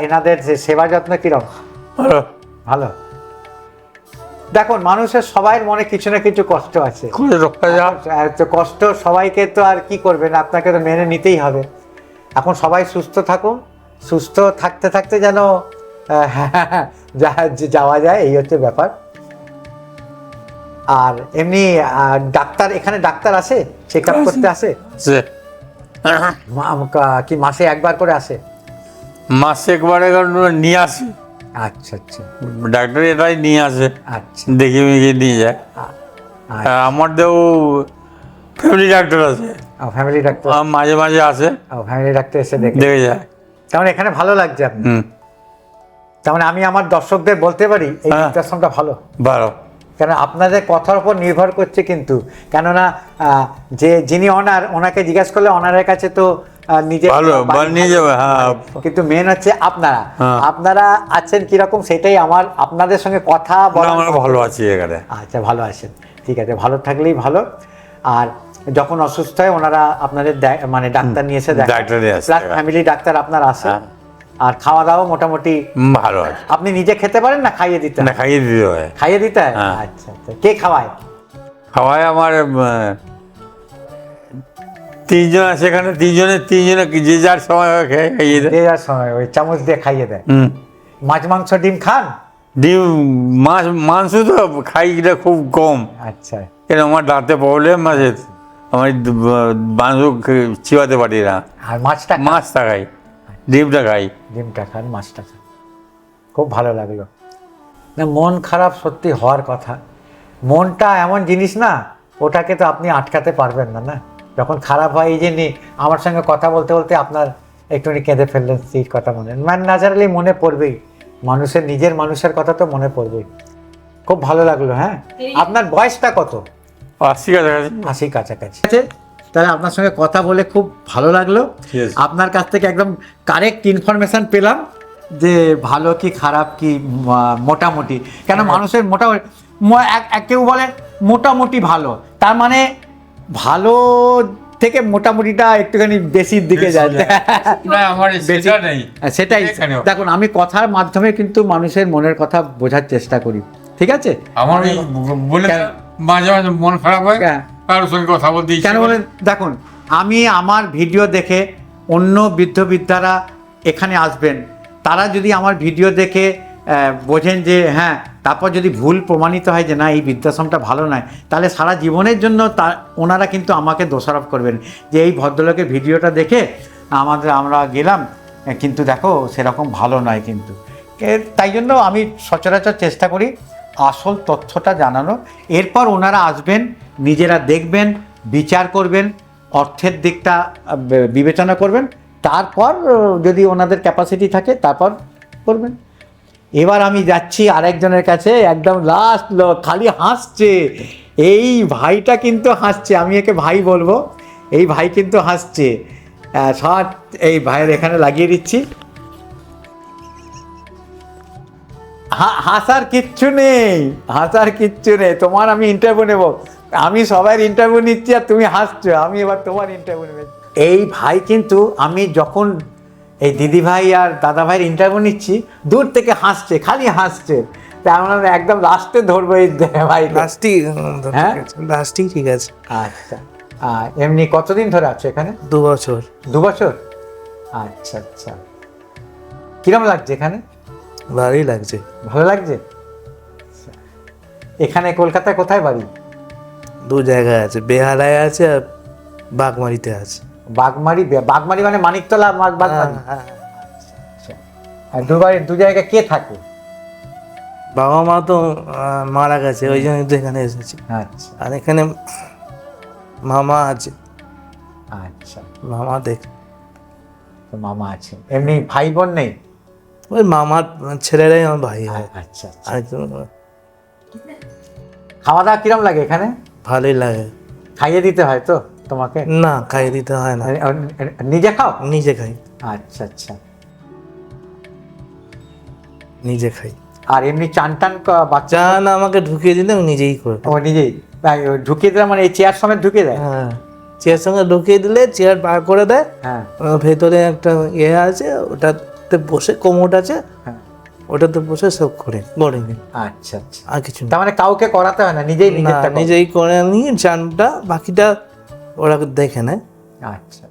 এনাদের সেবা যত্ন কিরকম? ভালো, ভালো। দেখুন, মানুষের সবাই মনে কিছু না কিছু কষ্ট আছে। করে রক্ষা যা। তো কষ্ট সবাইকে তো আর কি করবেন, আপনাকে তো মেনে নিতেই হবে। এখন সবাই সুস্থ থাকুন, সুস্থ থাকতে থাকতে যেন যাওয়া যায়, এই হচ্ছে ব্যাপার। আর এমনি ডাক্তার, এখানে ডাক্তার আসে, চেক আপ করতে আসে? সে কি মাসে একবার করে আসে? মাসে একবারে নিয়ে আসি, আচ্ছা আচ্ছা ডাক্তার এটাই নিয়ে আসে, আচ্ছা দেখে মেখে নিয়ে যায়। আচ্ছা। আর আমাদেরও ফ্যামিলি ডাক্তার আছে, ফ্যামিলি ডাক্তার? মাঝে মাঝে আসে, ফ্যামিলি ডাক্তার এসে দেখে দেখে যায়। তেমন এখানে ভালো লাগছে আপনি? হুম, তেমন আমি আমার দর্শকদের বলতে পারি এই হ্যাঁ। বৃদ্ধাশ্রমটা ভালো, ভালো। কেন আপনাদের কথার উপর নির্ভর করছে কিন্তু। কেননা যিনি ওনাকে জিজ্ঞাসা করলে ওনারের কাছে তো নিজে ভালো, নিয়ে যাবে। হ্যাঁ, কিন্তু মেন হচ্ছে আপনারা হ্যাঁ। আপনারা আছেন কিরকম, সেটাই আমার আপনাদের সঙ্গে কথা বলা। আমরা ভালো আছি এখানে। আচ্ছা, ভালো আছেন, ঠিক আছে, ভালো থাকলেই ভালো। আর যখন অসুস্থ হয় ওনারা আপনাদের মানে ডাক্তার নিয়ে এসে দেখেন, ডাক্তার নিয়ে আসে। প্লাস ফ্যামিলি ডাক্তার আপনার আসে। হ্যাঁ। আর খাওয়া দাওয়া মোটামুটি ভালো আছে। আপনি নিজে খেতে পারেন না খাইয়ে দিতে না, হয়? খাইয়ে দিতে হয়। খাইয়ে দিতে হয়? হ্যাঁ। আচ্ছা আচ্ছা, কে খাওয়ায়? খাওয়ায় আমার 3 জন আছে এখানে, 3 জনে যে যার সময় হয় খাইয়ে দেয়। যে যার সময় ওই চামচ দিয়ে খাইয়ে দেয়। হুম, মাছ মাংস ডিম খান? ডিম মাংস তো খাই এটা খুব কম, আচ্ছা কেন আমার দাঁতে প্রবলেম আছে, আমি মাংস চিবাতে পারি না। আর মাছটা খান? মাছটা খাই, ডিমটা খাই। ডিমটা খান, মাছটা খান, খুব ভালো লাগলো। না, মন খারাপ সত্যি হওয়ার কথা। মনটা এমন জিনিস না, ওটাকে তো আপনি আটকাতে পারবেন না। না, যখন খারাপ হয়, এই যে আমার সঙ্গে কথা বলতে বলতে আপনার একটুখানি কেঁদে ফেললেন, স্ত্রীর কথা মনে, মানে ন্যাচারালি মনে পড়বেই, নিজের মানুষের কথা তো মনে পড়বেই। খুব ভালো লাগলো। হ্যাঁ, আপনার বয়সটা কত? 80 কাছাকাছি। 80 কাছাকাছি আছে। তাহলে আপনার সঙ্গে কথা বলে খুব ভালো লাগলো। Yes. আপনার কাছ থেকে একদম কারেক্ট ইনফরমেশন পেলাম যে ভালো কি খারাপ কি মোটামুটি। কেন মানুষের মোটামুটি কেউ বলে মোটামুটি ভালো, তার মানে ভালো থেকে মোটামুটিটা একটুখানি বেশির দিকে যায়। না, আমার সেটা নেই। সেটাই এখানেও। দেখুন, আমি কথার মাধ্যমে কিন্তু মানুষের মনের কথা বোঝার চেষ্টা করি, ঠিক আছে? আমার ওই বলে মাঝে মাঝে মন খারাপ হয়, হ্যাঁ। কারোর সঙ্গে কথা বলতে ইচ্ছে কেন করে। বলেন, দেখুন, আমি আমার ভিডিও দেখে অন্য বৃদ্ধরা এখানে আসবেন, তারা যদি আমার ভিডিও দেখে বোঝেন যে হ্যাঁ, তারপর যদি ভুল প্রমাণিত হয় যে না, এই বৃদ্ধাশ্রমটা ভালো নয়, তাহলে সারা জীবনের জন্য ওনারা কিন্তু আমাকে দোষারোপ করবেন যে এই ভদ্রলোকের ভিডিওটা দেখে আমরা গেলাম, কিন্তু দেখো সেরকম ভালো নয়। কিন্তু তাই জন্য আমি সচরাচর চেষ্টা করি আসল তথ্যটা জানানো। এরপর ওনারা আসবেন, নিজেরা দেখবেন, বিচার করবেন, অর্থের দিকটা বিবেচনা করবেন, তারপর যদি ওনাদের ক্যাপাসিটি থাকে তারপর করবেন। এবার আমি যাচ্ছি আরেকজনের কাছে, একদম লাস্ট লোক, খালি হাসছে। এই ভাইটা কিন্তু হাসছে, আমি একে ভাই বলবো। এই ভাই কিন্তু হাসছে। শর্ট এই ভাইয়ের এখানে লাগিয়ে দিচ্ছি। হাসার কিচ্ছু নেই, হাসার কিচ্ছু নেই। তোমার আমি ইন্টারভিউ নেব, আমি সবার ইন্টারভিউ নিচ্ছি আর তুমি হাসছো, আমি এবার তোমার ইন্টারভিউ নেব। এই ভাই কিন্তু আমি যখন এই দিদি ভাই আর দাদা ভাইয়ের ইন্টারভিউ নিচ্ছি, দূর থেকে হাসছে, খালি হাসছে। তা আমরা একদম লাস্টে ধরবো এই ভাই। হ্যাঁ? লাস্টিং ঠিক আছে। আচ্ছা, এমনি কতদিন ধরে আছো এখানে? 2 বছর। 2 বছর? আচ্ছা আচ্ছা। কিরম লাগছে এখানে? ভালোই লাগছে। ভালো লাগছে? এখানে কলকাতায় কোথায় বাড়ি? 2 জায়গায় আছে, বেহালায় আছে আর বাগমারিতে আছে। বাগমারি? বাগমারি মানে মানিকতলা বাগমারি? হ্যাঁ। আচ্ছা। আর দু জায়গায় কে থাকে? বাবা মা তো মারা গেছে, ওই জন্য তো এখানে এসেছি। আচ্ছা আর এখানে মামা আছে। আচ্ছা, মামা দেখ, তো মামা আছে। এমনি ভাই বোন নেই? ওই মামার ছেলেরাই আমার ভাই হয়। আচ্ছা আচ্ছা। আরেকজন খাওয়া দাওয়া কিরম লাগে এখানে? ভালোই লাগে। খাইয়ে দিতে হয় তো তোমাকে? না, খাইয়ে দিতে হয় না, নিজে খাও? নিজে খাই। আচ্ছা আচ্ছা। নিজে খাই। আর এমনি চান টান বাচ্চা? চান আমাকে ঢুকিয়ে দিলে আমি নিজেই করি। ও নিজেই ঢুকিয়ে দিলে মানে এই চেয়ার সমেত ঢুকিয়ে দেয়? হ্যাঁ, চেয়ার সঙ্গে ঢুকিয়ে দিলে চেয়ার বার করে দেয়। হ্যাঁ ভেতরে একটা ইয়ে আছে, ওটাতে বসে কোমোড আছে, হ্যাঁ। ওটাতে বসে সব করে নিই। আচ্ছা আচ্ছা। আর কিছু না। তার মানে কাউকে করাতে হয় না, নিজেই না, নিজেরটা করো? নিজেই করে নিয়ে চানটা, বাকিটা ওরা দেখে নেয়। আচ্ছা।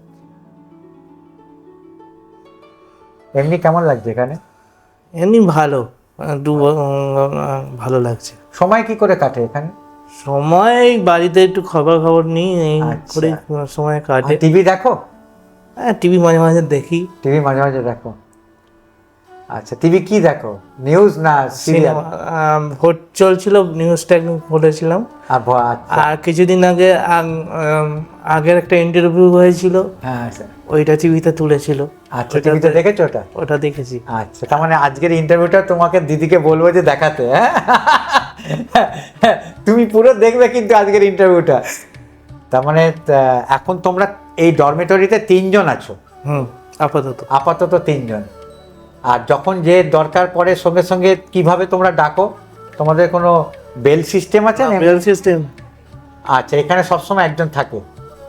এমনি কেমন লাগছে এখানে? এমনি ভালো, ভালো লাগছে। সময় কি করে কাটে এখানে? সময় বাড়িতে একটু খবর নিই, এই আচ্ছা। করে সময় কাটে। টিভি দেখো? হ্যাঁ, টিভি মাঝে মাঝে দেখি। টিভি মাঝে মাঝে দেখো? আচ্ছা, টিভি কি দেখো, নিউজ না সিরিয়াল? ভোট চলছিল, নিউজটা একদম বলেছিলাম। আচ্ছা। আর কিছুদিন আগে আগের একটা ইন্টারভিউ হয়েছিল, হ্যাঁ আচ্ছা। ওইটা টিভিতে তুলেছিল। আচ্ছা, টিভিতে দেখেছো ওটা? ওটা দেখেছি। আচ্ছা, তার মানে আজকের ইন্টারভিউটা তোমাকে দিদিকে বলবো যে দেখাতে, হ্যাঁ? তুমি পুরো দেখবে কিন্তু আজকের ইন্টারভিউটা। তার মানে এখন তোমরা এই ডরমেটরিতে 3 জন আছো? আপাতত 3 জন। আর যখন যে দরকার পড়ে সঙ্গে সঙ্গে কিভাবে তোমরা ডাকো? তোমাদের কোনো বেল সিস্টেম আছে? Bell system. আচ্ছা, এখানে সবসময় একজন থাকে?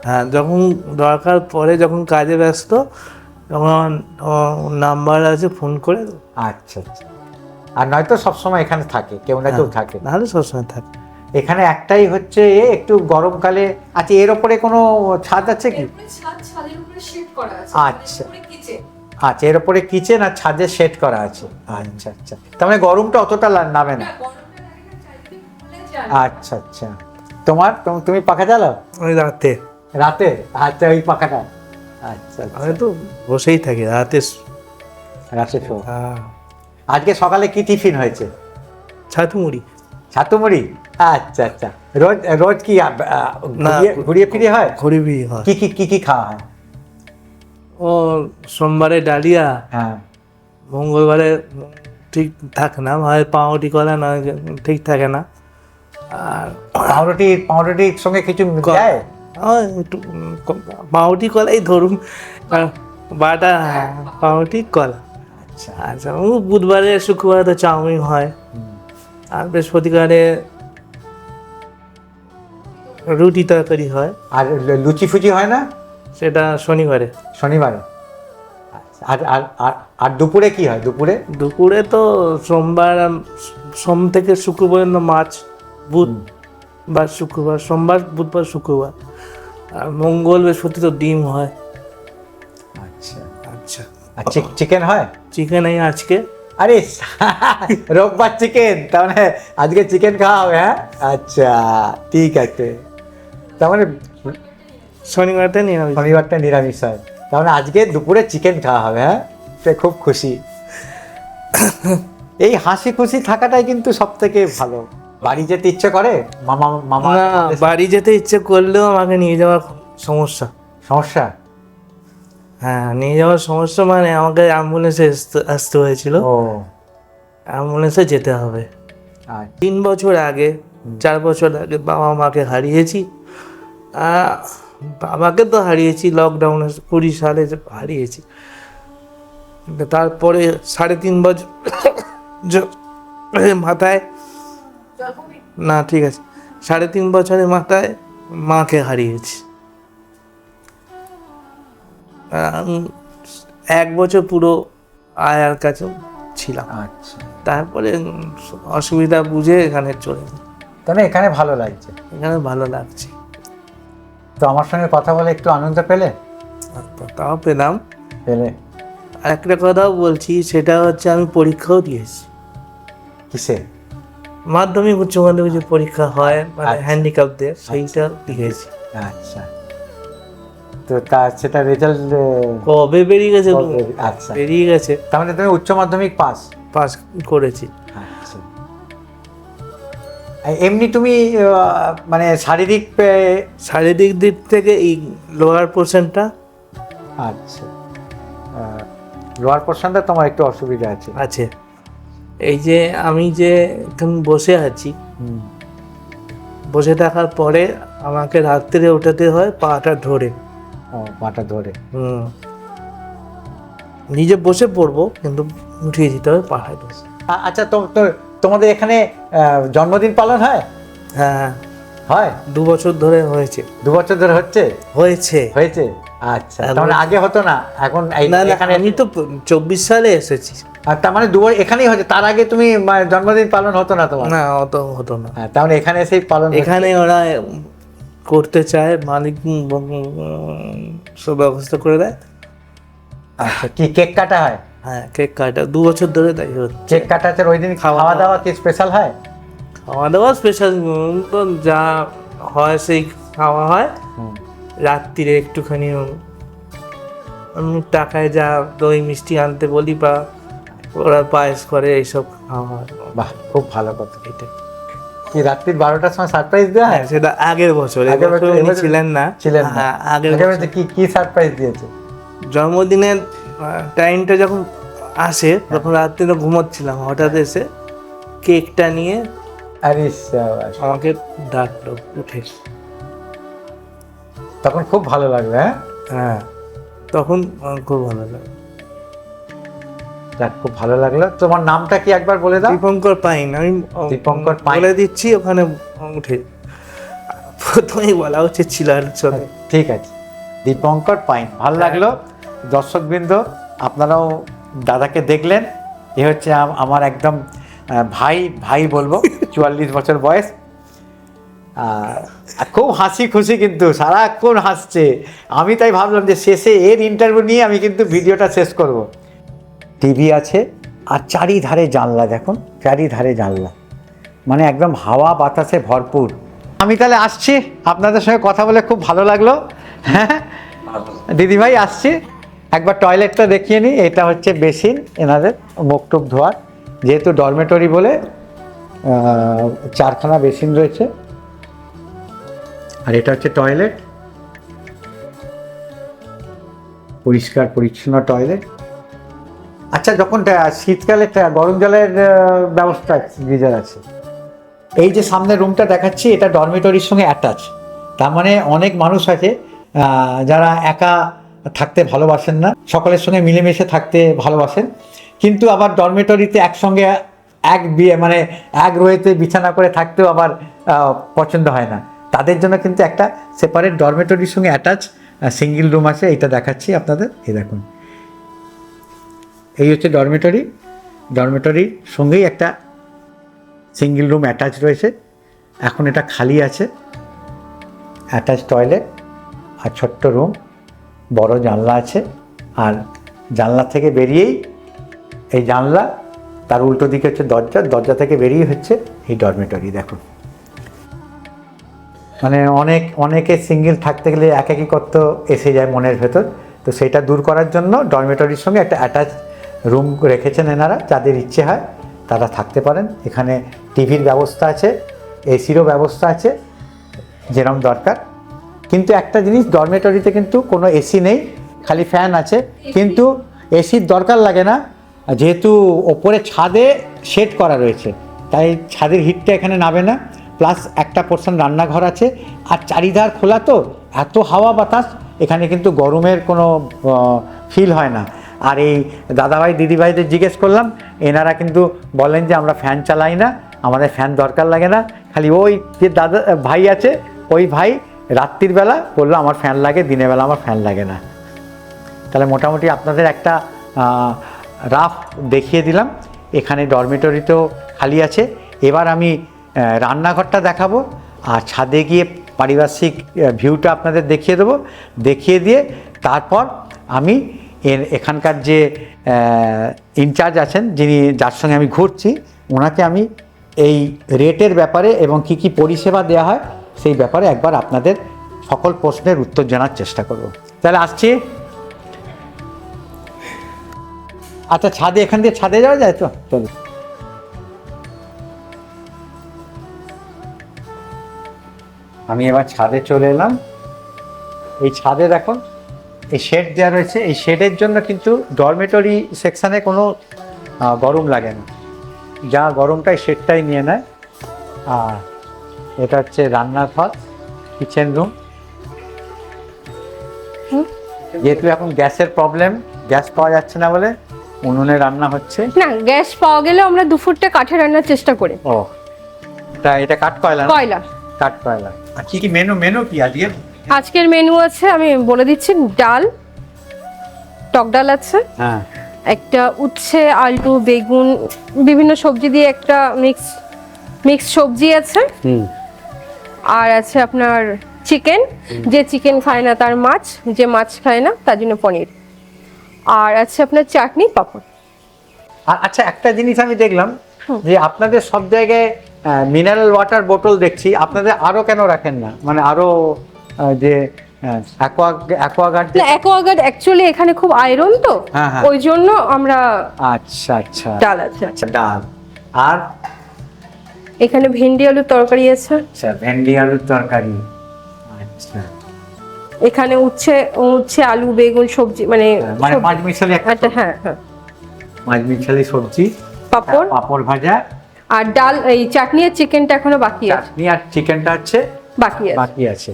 হ্যাঁ, যখন দরকার পড়ে, যখন কাজে ব্যস্ত, তখন নাম্বার আছে, ফোন করে। আচ্ছা আচ্ছা। আর নয়তো সবসময় এখানে থাকে, কেউ না কেউ থাকে? নাহলে সবসময় থাকে। এখানে একটাই হচ্ছে একটু গরমকালে। আচ্ছা, এর ওপরে কোনো ছাদ আছে কি? এরপরে ছাদের উপরে শিফট করা আছে। আচ্ছা। মানে উপরে কিচেন। আচ্ছা, এর ওপরে কিচেন আর ছাদে সেট করা আছে। আচ্ছা আচ্ছা। তার মানে গরমটা অতটা নামে না? না, গরমটা লাগে না, চারিদিকে খুলে যায়। আচ্ছা আচ্ছা। তুমি পাখা চালাও ওই রাতে রাতে? আচ্ছা, ওই পাখাটা। আচ্ছা আচ্ছা। আমি তো বসেই থাকি রাতে। রাতে শো। হ্যাঁ, আজকে সকালে কি টিফিন হয়েছে? ছাতু মুড়ি। ছাতু মুড়ি? আচ্ছা আচ্ছা। রোজ কি না, ঘুরিয়ে ফিরিয়ে হয়? ঘুরিবি হয়। কি খাওয়া হয়? ও সোমবারে ডালিয়া, হ্যাঁ। মঙ্গলবারে ঠিক থাকে না, হয় পাউরুটি কলা, না ঠিক থাকে না। আর পাউরুটির সঙ্গে কিছু যায়? একটু পাউরুটি কলাই ধরুন, বাটা পাউরুটি কলা। আচ্ছা আচ্ছা, বুধবারে শুক্রবারে তো চাউমিন হয়, আর বৃহস্পতিবারে রুটি তরকারি হয়। আর লুচি ফুচি হয় না? সেটা শনিবারে। শনিবারে? আচ্ছা। আর দুপুরে কি হয়? দুপুরে তো সোম থেকে শুক্র পর্যন্ত মাছ, বুধবার শুক্রবার, সোমবার বুধবার শুক্রবার, আর মঙ্গল বৃহস্পতি তো ডিম হয়। আচ্ছা। আচ্ছা, আর চিকেন হয়? চিকেন এই আজকে। আরে রোববার চিকেন, তার মানে আজকে চিকেন খাওয়া হবে? হ্যাঁ, আচ্ছা ঠিক আছে। তার মানে শনিবারটা নিরামিষ। শনিবারটা নিরামিষ হয়, তার মানে আজকে দুপুরে চিকেন খাওয়া হবে? হ্যাঁ, সে খুব খুশি। এই হাসি খুশি থাকাটাই কিন্তু সব থেকে ভালো। বাড়ি যেতে ইচ্ছে করে? মামা না, বাড়ি যেতে ইচ্ছে করলেও আমাকে নিয়ে যাওয়ার সমস্যা। হ্যাঁ, নিয়ে যাওয়ার সমস্যা, মানে আমাকে অ্যাম্বুলেন্সে আসতে হয়েছিল। ও অ্যাম্বুলেন্সে যেতে হবে। আর 3 বছর আগে 4 বছর আগে বাবা মাকে হারিয়েছি। বাবাকে তো হারিয়েছি লকডাউনে 20 সালে হারিয়েছি। তারপরে 3.5 বছর মাথায়, না ঠিক আছে, 3.5 বছরের মাথায় মাকে হারিয়েছি। 1 বছর পুরো আয়ার কাছে ছিলাম। আচ্ছা, তারপরে অসুবিধা বুঝে এখানে চলে যাই। তাহলে এখানে ভালো লাগছে। এখানে ভালো লাগছে, তো আমার সঙ্গে কথা বলে একটু আনন্দ পেলে? তাও পেলাম। পেলে আর একটা কথাও বলছি, সেটা হচ্ছে আমি পরীক্ষাও দিয়েছি। কিসে? মাধ্যমিক উচ্চ মাধ্যমিক যে পরীক্ষা হয় মানে আচ্ছা। হ্যান্ডিক্যাপদের, সেইটা দিয়েছি। আচ্ছা, তো সেটা রেজাল্ট কবে বেরিয়ে গেছে? আচ্ছা, বেরিয়ে গেছে। তার মানে তুমি উচ্চ মাধ্যমিক পাস? পাস করেছি। আচ্ছা, এমনি তুমি মানে শারীরিক দিক থেকে এই লোয়ার পোর্শনটা, আচ্ছা, লোয়ার পোর্শনটা তোমার একটু অসুবিধা আছে। আছে। এই যে আমি যে এখন বসে আছি, বসে থাকার পরে আমাকে রাত্রে ওঠাতে হয় পাটা ধরে। পাটা ধরে? নিজে বসে পড়বো কিন্তু উঠিয়ে দিতে হবে পাটা ধরে। আচ্ছা, তোমাদের এখানে জন্মদিন পালন হয়? হ্যাঁ, হয়। 2 বছর ধরে হয়েছে। 2 বছর ধরে হয়েছে? হয়েছে। আচ্ছা, তার মানে আগে হতো না, এখন না, এখানে? আমি তো 24 সালে এসেছি। আর তার মানে 2 এখানেই হচ্ছে, তার আগে তুমি জন্মদিন পালন হতো না তোমার? না, অত হতো না। তার মানে এখানে এসেই পালন? এখানে ওরা করতে চায়, মালিক সব ব্যবস্থা করে দেয়। আচ্ছা, কি কেক কাটা হয়? হ্যাঁ, কেক কাটা 2 বছর ধরে তাই হচ্ছে। কেক কাটাতে ওই দিন খাওয়া দাওয়া কি স্পেশাল হয়? খাওয়া দাওয়া স্পেশাল তো যা হয় সেই খাওয়া হয়। রাত্রিরে একটুখানি টাকায় যা দই মিষ্টি আনতে বলি বা ওরা পায়েস করে, এইসব খাওয়া হয়। বাহ, খুব ভালো কথা। এটা কি রাত্রি 12টার সময় সারপ্রাইজ দেওয়া হয়? সেটা আগের বছর, উনি ছিলেন না। হ্যাঁ, আগের বছর। কি সারপ্রাইজ দিয়েছে? জন্মদিনের টাইমটা যখন আসে, তখন রাত্রিরে ঘুমোচ্ছিলাম, হঠাৎ এসে কেকটা নিয়ে আরে শাবাশ, আমাকে ডাকলো উঠে। তখন খুব ভালো লাগলো? হ্যাঁ, তখন আমার খুব ভালো লাগে। যাক, খুব ভালো লাগলো। তোমার নামটা কি একবার বলে দাও? দীপঙ্কর পাইন। আমি দীপঙ্কর পাইন বলে দিচ্ছি, ওখানে উঠে প্রথমেই বলা উচিত ছিল। ঠিক আছে, দীপঙ্কর পাইন। ভালো লাগলো। দর্শকবৃন্দ, আপনারাও দাদাকে দেখলেন। এ হচ্ছে আমার একদম ভাই বলবো, 44 বছর বয়স। খুব হাসি খুশি, কিন্তু সারাক্ষণ হাসছে। আমি তাই ভাবলাম যে শেষে এর ইন্টারভিউ নিয়ে আমি কিন্তু ভিডিওটা শেষ করব। টিভি আছে আর চারিধারে জানলা, দেখুন চারিধারে জানলা, মানে একদম হাওয়া বাতাসে ভরপুর। আমি তাহলে আসছি, আপনাদের সঙ্গে কথা বলে খুব ভালো লাগলো। হ্যাঁ দিদিভাই, আসছি। একবার টয়লেটটা দেখিয়ে নিই। এটা হচ্ছে বেসিন এনাদের মুখ টুক ধোয়ার, যেহেতু ডরমেটরি বলে 4খানা বেসিন রয়েছে। আর এটা হচ্ছে টয়লেট, পরিষ্কার পরিচ্ছন্ন টয়লেট। আচ্ছা, যখন শীতকালে গরম জলের ব্যবস্থা গিজার আছে। এই যে সামনে রুমটা দেখাচ্ছি, এটা ডরমেটরির সঙ্গে অ্যাটাচ। তার মানে অনেক মানুষ আছে যারা একা থাকতে ভালোবাসেন না, সকলের সঙ্গে মিলেমিশে থাকতে ভালোবাসেন, কিন্তু আবার ডরমেটরিতে একসঙ্গে এক রোয়েতে বিছানা করে থাকতেও আবার পছন্দ হয় না। তাদের জন্য কিন্তু একটা সেপারেট ডরমেটরির সঙ্গে অ্যাটাচ সিঙ্গেল রুম আছে। এইটা দেখাচ্ছি আপনাদের, এই দেখুন। এই হচ্ছে ডরমেটরির সঙ্গেই একটা সিঙ্গেল রুম অ্যাটাচ রয়েছে। এখন এটা খালি আছে। অ্যাটাচ টয়লেট আর ছোট্ট রুম, বড় জানলা আছে। আর জানলা থেকে বেরিয়েই এই জানলা, তার উল্টো দিকে হচ্ছে দরজা থেকে বেরিয়ে হচ্ছে এই ডরমেটরি। দেখুন, মানে অনেকে সিঙ্গেল থাকতে গেলে একাকিত্ব এসে যায় মনের ভেতর, তো সেটা দূর করার জন্য ডরমেটরির সঙ্গে একটা অ্যাটাচ রুম রেখেছেন এনারা। যাদের ইচ্ছে হয় তারা থাকতে পারেন। এখানে টিভির ব্যবস্থা আছে, এসিরও ব্যবস্থা আছে যেরকম দরকার। কিন্তু একটা জিনিস, ডরমেটরিতে কিন্তু কোনো এসি নেই, খালি ফ্যান আছে। কিন্তু এসির দরকার লাগে না, যেহেতু ওপরে ছাদে শেড করা রয়েছে, তাই ছাদের হিটটা এখানে নামে না। প্লাস একটা পোর্শন রান্নাঘর আছে, আর চারিধার খোলা, তো এত হাওয়া বাতাস, এখানে কিন্তু গরমের কোনো ফিল হয় না। আর এই দাদাভাই দিদিভাইদের জিজ্ঞেস করলাম, এনারা কিন্তু বলেন যে আমরা ফ্যান চালাই না, আমাদের ফ্যান দরকার লাগে না, খালি ওই যে দাদা ভাই আছে ওই ভাই রাত্রির বেলা বললো আমার ফ্যান লাগে, দিনের বেলা আমার ফ্যান লাগে না। তাহলে মোটামুটি আপনাদের একটা রাফ দেখিয়ে দিলাম। এখানে ডরমেটরিতেও খালি আছে। এবার আমি রান্নাঘরটা দেখাবো, আর ছাদে গিয়ে পারিপার্শ্বিক ভিউটা আপনাদের দেখিয়ে দেবো। দেখিয়ে দিয়ে তারপর আমি এখানকার যে ইনচার্জ আছেন, যার সঙ্গে আমি ঘুরছি, ওনাকে আমি এই রেটের ব্যাপারে এবং কি কি পরিষেবা দেওয়া হয় সেই ব্যাপারে একবার আপনাদের সকল প্রশ্নের উত্তর জানার চেষ্টা করব। তাহলে আসছি। আচ্ছা, ছাদে এখান দিয়ে ছাদে যাওয়া যায় তো? চলো। আমি এবার ছাদে চলে এলাম। এই ছাদে দেখুন এই শেড দেওয়া রয়েছে। এই শেডের জন্য কিন্তু ডরমেটরি সেকশানে কোনো গরম লাগে না, যা গরমটা এই শেডটাই নিয়ে নেয়। আর এটা হচ্ছে রান্নাঘর, কিচেন রুম। যেহেতু এখন গ্যাসের প্রবলেম, গ্যাস পাওয়া যাচ্ছে না বলে উনুনে রান্না হচ্ছে। না, গ্যাস পাওয়া গেলে আমরা 2 ফুটে কাঠে রান্নার চেষ্টা করি। ও, এটা কাঠ কয়লা? কয়লা। কাঠ কয়লা। আর কি কি মেনু কি আজকে? আজকের মেনু আছে, আমি বলে দিচ্ছি। ডাল, টক ডাল আছে, হ্যাঁ, একটা উচ্ছে, আলু, বেগুন, বিভিন্ন সবজি দিয়ে একটা মিক্স সবজি আছে। আর আছে আপনার চিকেন, যে চিকেন খায় না তার মাছ, যে মাছ খায় না তার জন্য পনির। আর আছে আপনার চাটনি, পাঁপড়। আর আচ্ছা, একটা জিনিস আমি দেখলাম যে আপনাদের সব জায়গায় মিনারেল ওয়াটার বোতল দেখছি, আপনাদের আরো কেন রাখেন না? মানে আরো যে অ্যাকোয়াগার্ড। না, অ্যাকোয়াগার্ড অ্যাকচুয়ালি এখানে খুব আয়রন, তো হ্যাঁ, হ্যাঁ। ওই জন্য আমরা। আচ্ছা আচ্ছা, ডাল আছে। আচ্ছা, ডাল। আর এখানে ভেন্ডি আলুর তরকারি আছে। আচ্ছা, ভেন্ডি আলুর তরকারি। আচ্ছা, এখানে উচ্ছে আলু বেগুন সবজি, মানে মাছ মিশালি একটা। হ্যাঁ হ্যাঁ, মাছ মিশালি সবজি, পাঁপড় ভাজা। আর ডাল, এই চাটনি আর চিকেনটা এখনো বাকি আছে। চাটনি আর চিকেনটা হচ্ছে বাকি আছে।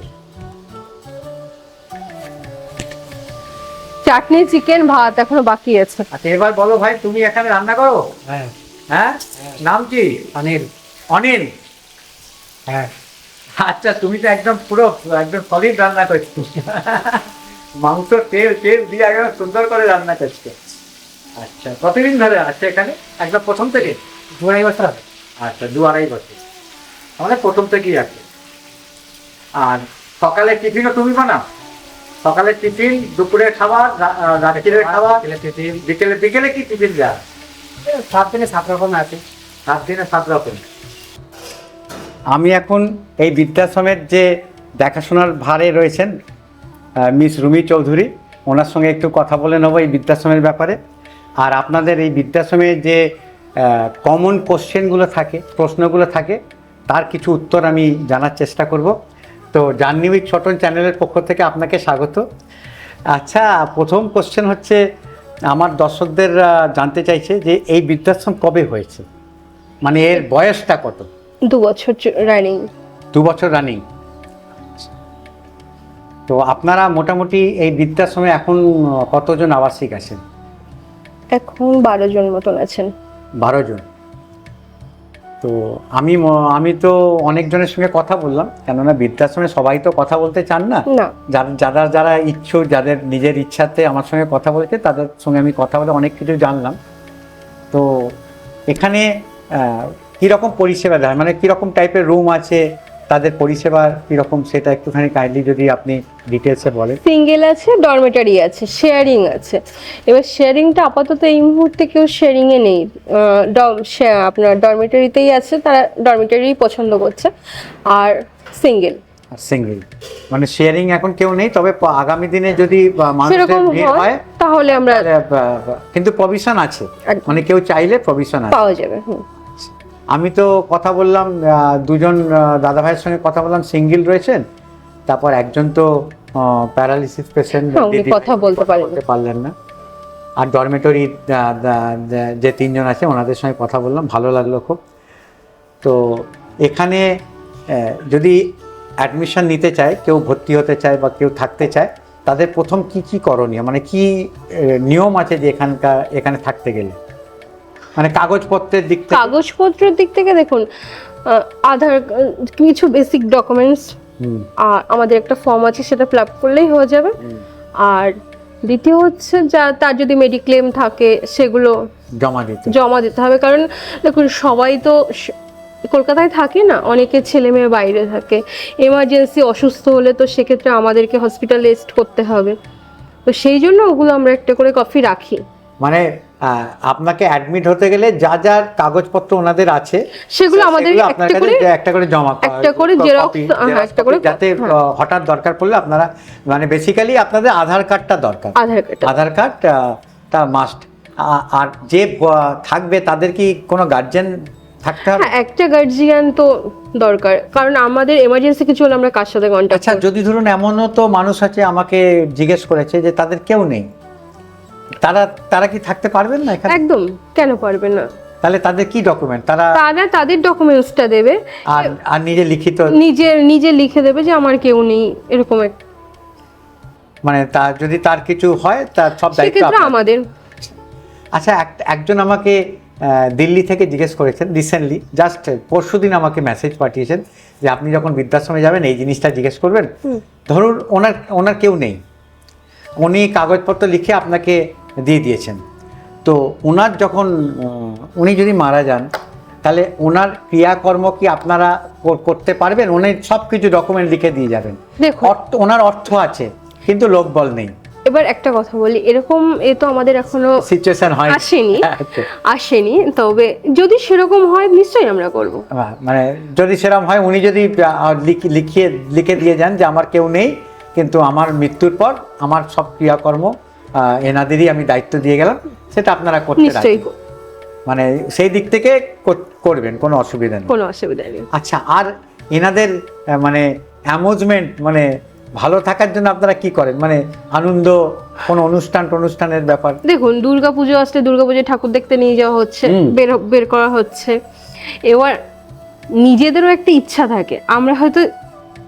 চাটনি, চিকেন, ভাত এখনো বাকি আছে। আচ্ছা, এবার বলো ভাই, তুমি এখানে রান্না করো? হ্যাঁ। হ্যাঁ, নাম কি? অনিল। হ্যাঁ। আচ্ছা, তুমি তো একদম সলিড রান্না করছো। মাংস তেল দিয়ে একদম সুন্দর করে রান্না করছো। আচ্ছা, কতদিন ধরে আছে এখানে? একদম প্রথম থেকে? 2-2.5 বছর। আচ্ছা, 2-2.5 বছর, মানে প্রথম থেকেই আছে। আর সকালে টিফিনও তুমি বানাও? সকালে টিফিন, দুপুরের খাবার, রাত্রির খাবার, বিকেলে কি টিফিন দেওয়া? 7 দিনে 7 রকম আছে। 7 দিনে 7 রকম। আমি এখন এই বৃদ্ধাশ্রমের যে দেখাশোনার ভারে রয়েছেন মিস রুমি চৌধুরী, ওনার সঙ্গে একটু কথা বলে নেবো এই বৃদ্ধাশ্রমের ব্যাপারে। আর আপনাদের এই বৃদ্ধাশ্রমে যে কমন কোশ্চেনগুলো থাকে, প্রশ্নগুলো থাকে, তার কিছু উত্তর আমি জানার চেষ্টা করব। তো জার্নি উইথ ছোটন চ্যানেলের পক্ষ থেকে আপনাকে স্বাগত। আচ্ছা, প্রথম কোশ্চেন হচ্ছে, আমার দর্শকদের জানতে চাইছে যে এই বৃদ্ধাশ্রম কবে হয়েছে, মানে এর বয়সটা কত? 2 বছর রানিং। 2 বছর রানিং। তো আপনারা মোটামুটি এই বৃদ্ধাশ্রমে এখন কতজন আবাসিক আছেন? এখন 12 জন মতন আছেন। 12 জন। তো আমি তো অনেকজনের সঙ্গে কথা বললাম, কেননা বৃদ্ধাশ্রমে সবাই তো কথা বলতে চান না। যারা ইচ্ছুক, যাদের নিজের ইচ্ছাতে আমার সঙ্গে কথা বলেছে, তাদের সঙ্গে আমি কথা বলে অনেক কিছু জানলাম। তো এখানে কীরকম পরিষেবা দেয়, মানে কীরকম টাইপের রুম আছে, তাদের পরিষেবা কীরকম, সেটা একটুখানি কাইন্ডলি যদি আপনি ডিটেলসে বলেন। সিঙ্গেল আছে, ডরমেটরি আছে, শেয়ারিং আছে। এবার শেয়ারিংটা আপাতত এই মুহূর্তে কেউ শেয়ারিংয়ে নেই, আপনার ডরমেটরিতেই আছে, তারা ডরমেটরি পছন্দ করছে। আর সিঙ্গেল, মানে শেয়ারিং এখন কেউ নেই, তবে আগামী দিনে যদি সেরকম হয় তাহলে আমরা, কিন্তু প্রভিশন আছে, মানে কেউ চাইলে প্রভিশন পাওয়া যাবে। আমি তো কথা বললাম, 2 জন দাদা ভাইয়ের সঙ্গে কথা বললাম, সিঙ্গেল রয়েছেন। তারপর একজন তো প্যারালিসিস পেশেন্ট, কথা বলতে পারলেন না। আর ডরমেটরি যে 3 জন আছে ওনাদের সঙ্গে কথা বললাম, ভালো লাগলো খুব। তো এখানে যদি অ্যাডমিশন নিতে চায়, কেউ ভর্তি হতে চায় বা কেউ থাকতে চায়, তাদের প্রথম কি করণীয়, মানে কি নিয়ম আছে যে এখানে থাকতে গেলে, মানে কাগজপত্রের দিক থেকে? কাগজপত্রের দিক থেকে দেখুন, আধার কিছু বেসিক ডকুমেন্টস, আর আমাদের একটা ফর্ম আছে, সেটা ফিল আপ করলেই হয়ে যাবে। আর দ্বিতীয় হচ্ছে তার যদি মেডিক্লেম থাকে সেগুলো জমা দিতে হবে। কারণ দেখুন, সবাই তো কলকাতায় থাকে না, অনেকে ছেলে মেয়ে বাইরে থাকে, এমার্জেন্সি অসুস্থ হলে তো সেক্ষেত্রে আমাদেরকে হসপিটালাইজড করতে হবে। তো সেই জন্য ওগুলো আমরা একটা করে কপি রাখি। মানে আপনাকে অ্যাডমিট হতে গেলে যা যা কাগজপত্র ওনাদের আছে সেগুলো আমাদের একটা করে জমা, একটা করে জেরক্স, একটা করে, যাতে হঠাৎ দরকার পড়লে আপনারা, মানে বেসিক্যালি আপনাদের আধার কার্ডটা দরকার, আধার কার্ডটা মাস্ট। আর যে থাকবে তাদের কি কোনো গার্জেন থাকতে হবে? হ্যাঁ, একটা গার্জিয়ান তো দরকার, কারণ আমাদের এমার্জেন্সি কিছু হলে আমরা কার সাথে কন্ট্যাক্ট। আচ্ছা, যদি ধরুন এমনও তো মানুষ আছে আমাকে জিজ্ঞেস করেছে যে তাদের কেউ নেই, তারা কি থাকতে পারবেন না এখানে? একদম, কেন পারবেন না? তাহলে তাদের কি ডকুমেন্ট? তারা তাদের ডকুমেন্টসটা দেবে, আর নিজে লিখিত নিজে লিখে দেবে যে আমার কেউ নেই, এরকম একটা, মানে যদি তার কিছু হয় তার সব দায়িত্ব আমাদের। আচ্ছা, একজন আমাকে দিল্লি থেকে জিজ্ঞেস করেছেন রিসেন্টলি, জাস্ট পরশুদিন আমাকে মেসেজ পাঠিয়েছেন যে আপনি যখন বৃদ্ধাশ্রমে যাবেন এই জিনিসটা জিজ্ঞেস করবেন। ধরুন ওনার কেউ নেই, উনি কাগজপত্র লিখে আপনাকে দিয়ে দিয়েছেন, তো ওনার যখন উনি যদি মারা যান তাহলে ওনার ক্রিয়াকর্ম কি আপনারা করতে পারবেন? উনি সব কিছু ডকুমেন্ট লিখে দিয়ে যাবেন, ওনার অর্থ আছে কিন্তু লোকবল নেই। এবার একটা কথা বলি, এরকম তো আমাদের এখনো সিচুয়েশন হয় আসেনি, তবে যদি সেরকম হয় নিশ্চয়ই আমরা করব। মানে যদি সেরকম হয়, উনি যদি লিখে দিয়ে যান যে আমার কেউ নেই, কিন্তু আমার মৃত্যুর পর আমার সব ক্রিয়াকর্ম এনাদেরই আমি দায়িত্ব দিয়ে গেলাম, সেটা আপনারা করতে রাজি, মানে সেই দিক থেকে করবেন, কোনো অসুবিধা নেই। আচ্ছা, আর এনাদের মানে অ্যামুজমেন্ট, মানে ভালো থাকার জন্য আপনারা কি করেন, মানে আনন্দ, কোনো অনুষ্ঠানের ব্যাপার? দেখুন, দুর্গাপুজো আসলে দুর্গাপুজোয় ঠাকুর দেখতে নিয়ে যাওয়া হচ্ছে, বের করা হচ্ছে। এবার নিজেদেরও একটা ইচ্ছা থাকে, আমরা হয়তো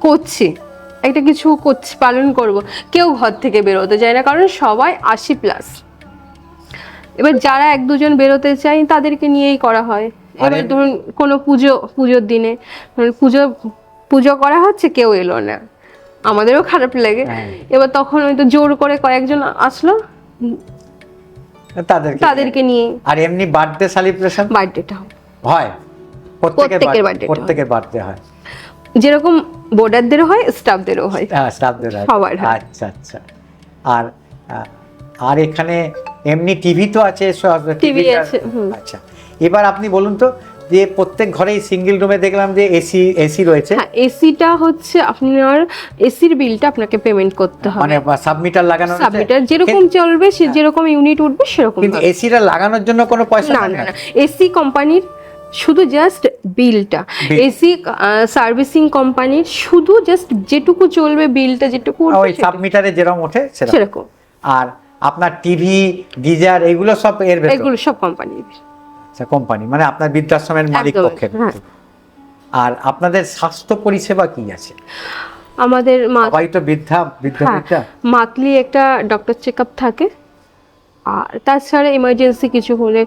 করছি একটা কিছু পালন করব, কেউ ঘর থেকে বেরোতে চায় না, কারণ সবাই 80+। এবার যারা 1-2 জন বেরোতে চায় তাদেরকে নিয়েই করা হয়। এবার ধরুন কোনো পুজোর দিনে পুজো করা হচ্ছে, কেউ এলো না, আমাদেরও খারাপ লাগে। এবার তখন হয়তো জোর করে কয়েকজন আসলো, তাদেরকে নিয়ে। আর এমনি বার্থডে সেলিব্রেশন, বার্থডেটা হয় প্রত্যেকের বার্থডে হয়, যেরকম বোর্ডারদেরও হয়, স্টাফদেরও হয়, সবার। আচ্ছা আচ্ছা। আর এখানে এমনি টিভি তো আছে, টিভি আছে। আচ্ছা, এবার আপনি বলুন তো, যে প্রত্যেক ঘরেই সিঙ্গেল রুমে দেখলাম যে এসি রয়েছে। হ্যাঁ, এসিটা হচ্ছে আপনার এসির বিলটা আপনাকে পেমেন্ট করতে হবে, মানে সাবমিটার লাগানো, সাবমিটার যেরকম চলবে, সে যেরকম ইউনিট উঠবে সেরকম। কিন্তু এসিটা লাগানোর জন্য কোনো পয়সা না, এসি কোম্পানির শুধু জাস্ট বিলটা, এসি সার্ভিসিং কোম্পানির শুধু জাস্ট যেটুকু চলবে, বিলটা যেটুকু ওই সাবমিটারে যেরকম ওঠে সেরকম। আর আপনার টিভি, গিজার, এগুলো সব এগুলো সব কোম্পানির। আচ্ছা, কোম্পানি মানে আপনার বৃদ্ধাশ্রমের মালিক পক্ষের। আর আপনাদের স্বাস্থ্য পরিষেবা কি আছে? আমাদের সবাই তো বৃদ্ধা মান্থলি একটা ডক্টর চেকআপ থাকে, আর তাছাড়া এমার্জেন্সি কিছু হলে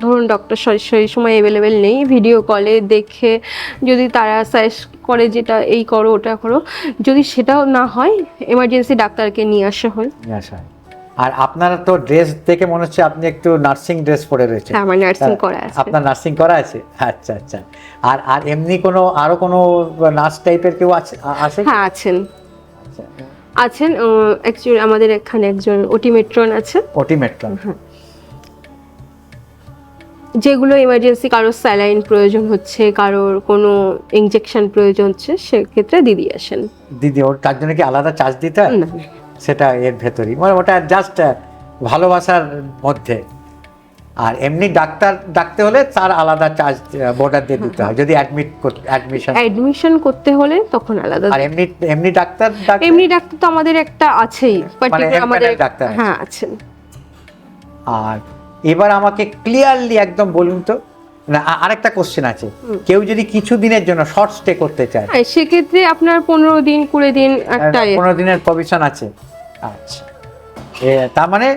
ধরুন ডক্টর সেই সময় অ্যাভেলেবেল নেই, ভিডিও কলে দেখে যদি তারা সাজেস্ট করে যেটা এই করো ওটা করো, যদি সেটাও না হয় এমার্জেন্সি ডাক্তারকে নিয়ে আসা হয়। আর আপনারা তো ড্রেস দেখে মনে হচ্ছে আপনি একটু নার্সিং ড্রেস পরে রয়েছে। আমার নার্সিং করা আছে। আপনার নার্সিং করা আছে? আচ্ছা আচ্ছা। আর এমনি আরো কোনো নার্স টাইপের কেউ আছে? হ্যাঁ, আছেন। অ্যাকচুয়ালি আমাদের এখানে একজন ওটি মেট্রন আছে। ওটি মেট্রন, যেগুলো এমার্জেন্সি, কারোর স্যালাইন প্রয়োজন হচ্ছে, কারোর কোনো ইনজেকশন প্রয়োজন হচ্ছে, সেক্ষেত্রে দিদি আসেন। দিদি, ওর তার জন্য কি আলাদা চার্জ দিতে হয়? না, সেটা এর ভেতরই, মানে ওটা জাস্ট ভালোবাসার মধ্যে। আর এমনি ডাক্তার ডাকতে হলে তার আলাদা চার্জ বোর্ডার দিয়ে দিতে হয়, যদি অ্যাডমিশন করতে হলে তখন আলাদা। আর এমনি ডাক্তার তো আমাদের একটা আছেই, পার্টিকুলার আমাদের ডাক্তার। হ্যাঁ, আছেন। আর এবার আমাকে ক্লিয়ারলি একদম বলুন তো, না আরেকটা কোশ্চেন আছে, কেউ যদি কিছু দিনের জন্য শর্ট স্টে করতে চায়, হ্যাঁ, সেক্ষেত্রে আপনার 15 দিন 20 দিন একটা 15 দিনের প্রভিশন আছে। আচ্ছা, তার মানে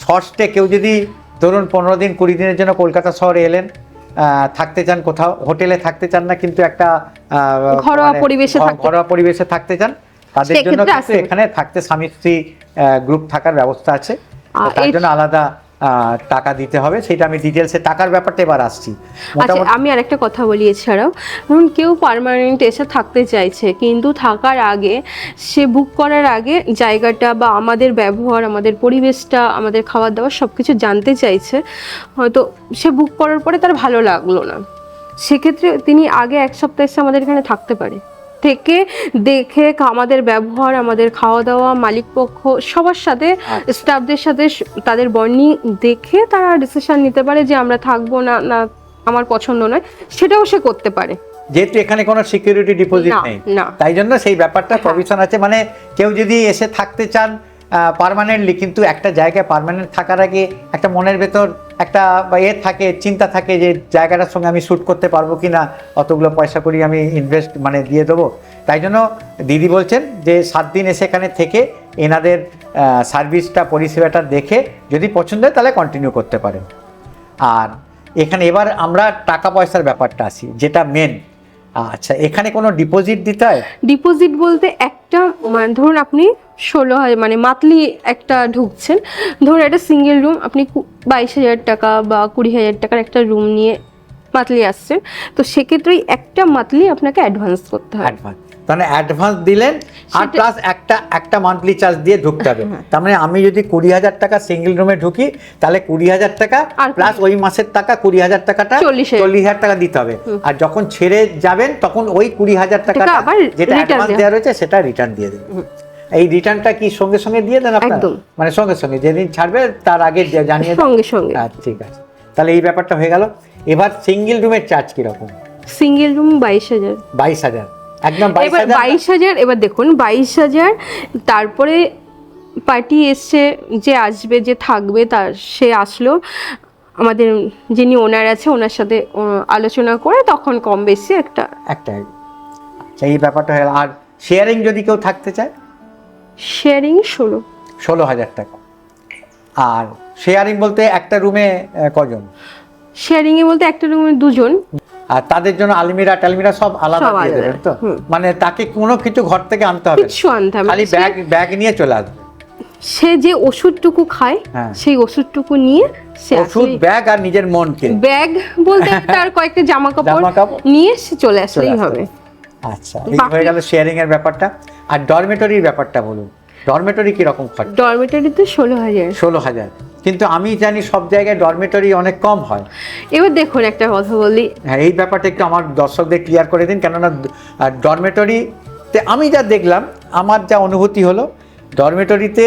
শর্ট স্টে কেউ যদি ধরুন 15 দিন 20 দিনের জন্য কলকাতা শহরে এলেন, থাকতে চান, কোথাও হোটেলে থাকতে চান না, কিন্তু একটা ঘরোয়া পরিবেশে ঘরোয়া পরিবেশে থাকতে চান, তাদের জন্য কিন্তু এখানে থাকতে স্বামী স্ত্রী গ্রুপ থাকার ব্যবস্থা আছে। তার জন্য আলাদা টাকা দিতে হবে, সেটা আমি ডিটেলসে টাকার ব্যাপারটা এবার আসছি। আচ্ছা, আমি আরেকটা কথা বলি, এছাড়াও ধরুন কেউ পার্মানেন্ট এসে থাকতে চাইছে, কিন্তু থাকার আগে সে বুক করার আগে জায়গাটা বা আমাদের ব্যবহার, আমাদের পরিবেশটা, আমাদের খাবার দাবার সব কিছু জানতে চাইছে, হয়তো সে বুক করার পরে তার ভালো লাগলো না, সেক্ষেত্রে তিনি আগে 1 সপ্তাহ এসে আমাদের এখানে থাকতে পারে, থেকে দেখে আমাদের ব্যবহার, আমাদের খাওয়া দাওয়া, মালিক পক্ষ সবার সাথে, স্টাফদের সাথে তাদের বর্নিং দেখে তারা ডিসিশন নিতে পারে যে আমরা থাকবো না, না আমার পছন্দ নয়, সেটাও সে করতে পারে। যেহেতু এখানে কোনো সিকিউরিটি ডিপোজিট নেই, তাই জন্য সেই ব্যাপারটা প্রভিশন আছে। মানে কেউ যদি এসে থাকতে চান পার্মানেন্টলি, কিন্তু একটা জায়গায় পার্মানেন্ট থাকার আগে একটা মনের ভেতর একটা থাকে, চিন্তা থাকে যে জায়গাটার সঙ্গে আমি শ্যুট করতে পারবো কি না, অতগুলো পয়সা করি আমি ইনভেস্ট মানে দিয়ে দেবো। তাই জন্য দিদি বলছেন যে 7 দিন এসে এখানে থেকে এনাদের সার্ভিসটা, পরিষেবাটা দেখে যদি পছন্দ হয় তাহলে কন্টিনিউ করতে পারেন। আর এখানে এবার আমরা টাকা পয়সার ব্যাপারটা আসি, যেটা মেন। আচ্ছা, এখানে কোনো ডিপোজিট দিতে হয়? ডিপোজিট বলতে একটা মানে ধরুন আপনি 16,000 মানে মান্থলি একটা ঢুকছেন, ধরুন একটা সিঙ্গেল রুম আপনি 22,000 টাকা বা 20,000 টাকার একটা রুম নিয়ে মান্থলি আসছেন, তো সেক্ষেত্রে একটা মান্থলি আপনাকে অ্যাডভান্স করতে হয়। অ্যাডভান্স, তাহলে অ্যাডভান্স দিলেন আর প্লাস একটা মান্থলি চার্জ দিয়ে ঢুকতে হবে। তার মানে আমি যদি 20,000 টাকা সিঙ্গেল রুমে ঢুকি, তাহলে 20,000 টাকা প্লাস ওই মাসের টাকা 20,000 টাকাটা 40,000 টাকা দিতে হবে। আর যখন ছেড়ে যাবেন তখন ওই 20,000 টাকাটা যেটা অ্যাডভান্স দেওয়া রয়েছে সেটা রিটার্ন দিয়ে দেবেন। এই রিটার্নটা কি সঙ্গে সঙ্গে দিয়ে দেন আপনারা? একদম, মানে সঙ্গে সঙ্গে যেদিন ছাড়বে তার আগে জানিয়ে দেন? সঙ্গে সঙ্গে। ঠিক আছে, তাহলে এই ব্যাপারটা হয়ে গেল। এবার সিঙ্গেল রুমের চার্জ কিরকম? Single room 22,000। 22,000 একদম 22,000। এবার দেখুন 22,000, তারপরে পার্টি এসছে, যে আসবে, যে থাকবে, তার সে আসলো, আমাদের যিনি ওনার আছে ওনার সাথে আলোচনা করে তখন কম বেশি একটা। আচ্ছা, এই ব্যাপারটা হয়ে গেল। আর শেয়ারিং যদি কেউ থাকতে চায়? শেয়ারিং 16,000 টাকা। আর শেয়ারিং বলতে একটা রুমে কজন? শেয়ারিং এ বলতে একটা রুমে 2 জন। আর তাদের জন্য আলমিরা টালমিরা সব আলাদা দিয়ে দেবেন তো? মানে তাকে কোনো কিছু ঘর থেকে আনতে হবে? কিছু আনতে হবে, খালি ব্যাগ নিয়ে চলে আসবে। সে যে ওষুধটুকু খায় সেই ওষুধটুকু নিয়ে সে ওষুধ, ব্যাগ আর নিজের মনকে, ব্যাগ বলতে তার কয়েকটা জামা কাপড় নিয়ে সে চলে আসলেই হবে। আচ্ছা, এই হয়ে গেল শেয়ারিং এর ব্যাপারটা। আর ডরমেটরির ব্যাপারটা বলুন, ডরমেটরি কি রকম খরচ? ডরমেটরিতে 16,000। 16,000, কিন্তু আমি জানি সব জায়গায় ডরমেটরি অনেক কম হয়। এবার দেখুন একটা কথা বলি, হ্যাঁ, এই ব্যাপারটা একটু আমার দর্শকদের ক্লিয়ার করে দিন, কেননা ডরমেটরিতে আমি যা দেখলাম, আমার যা অনুভূতি হলো, ডরমেটরিতে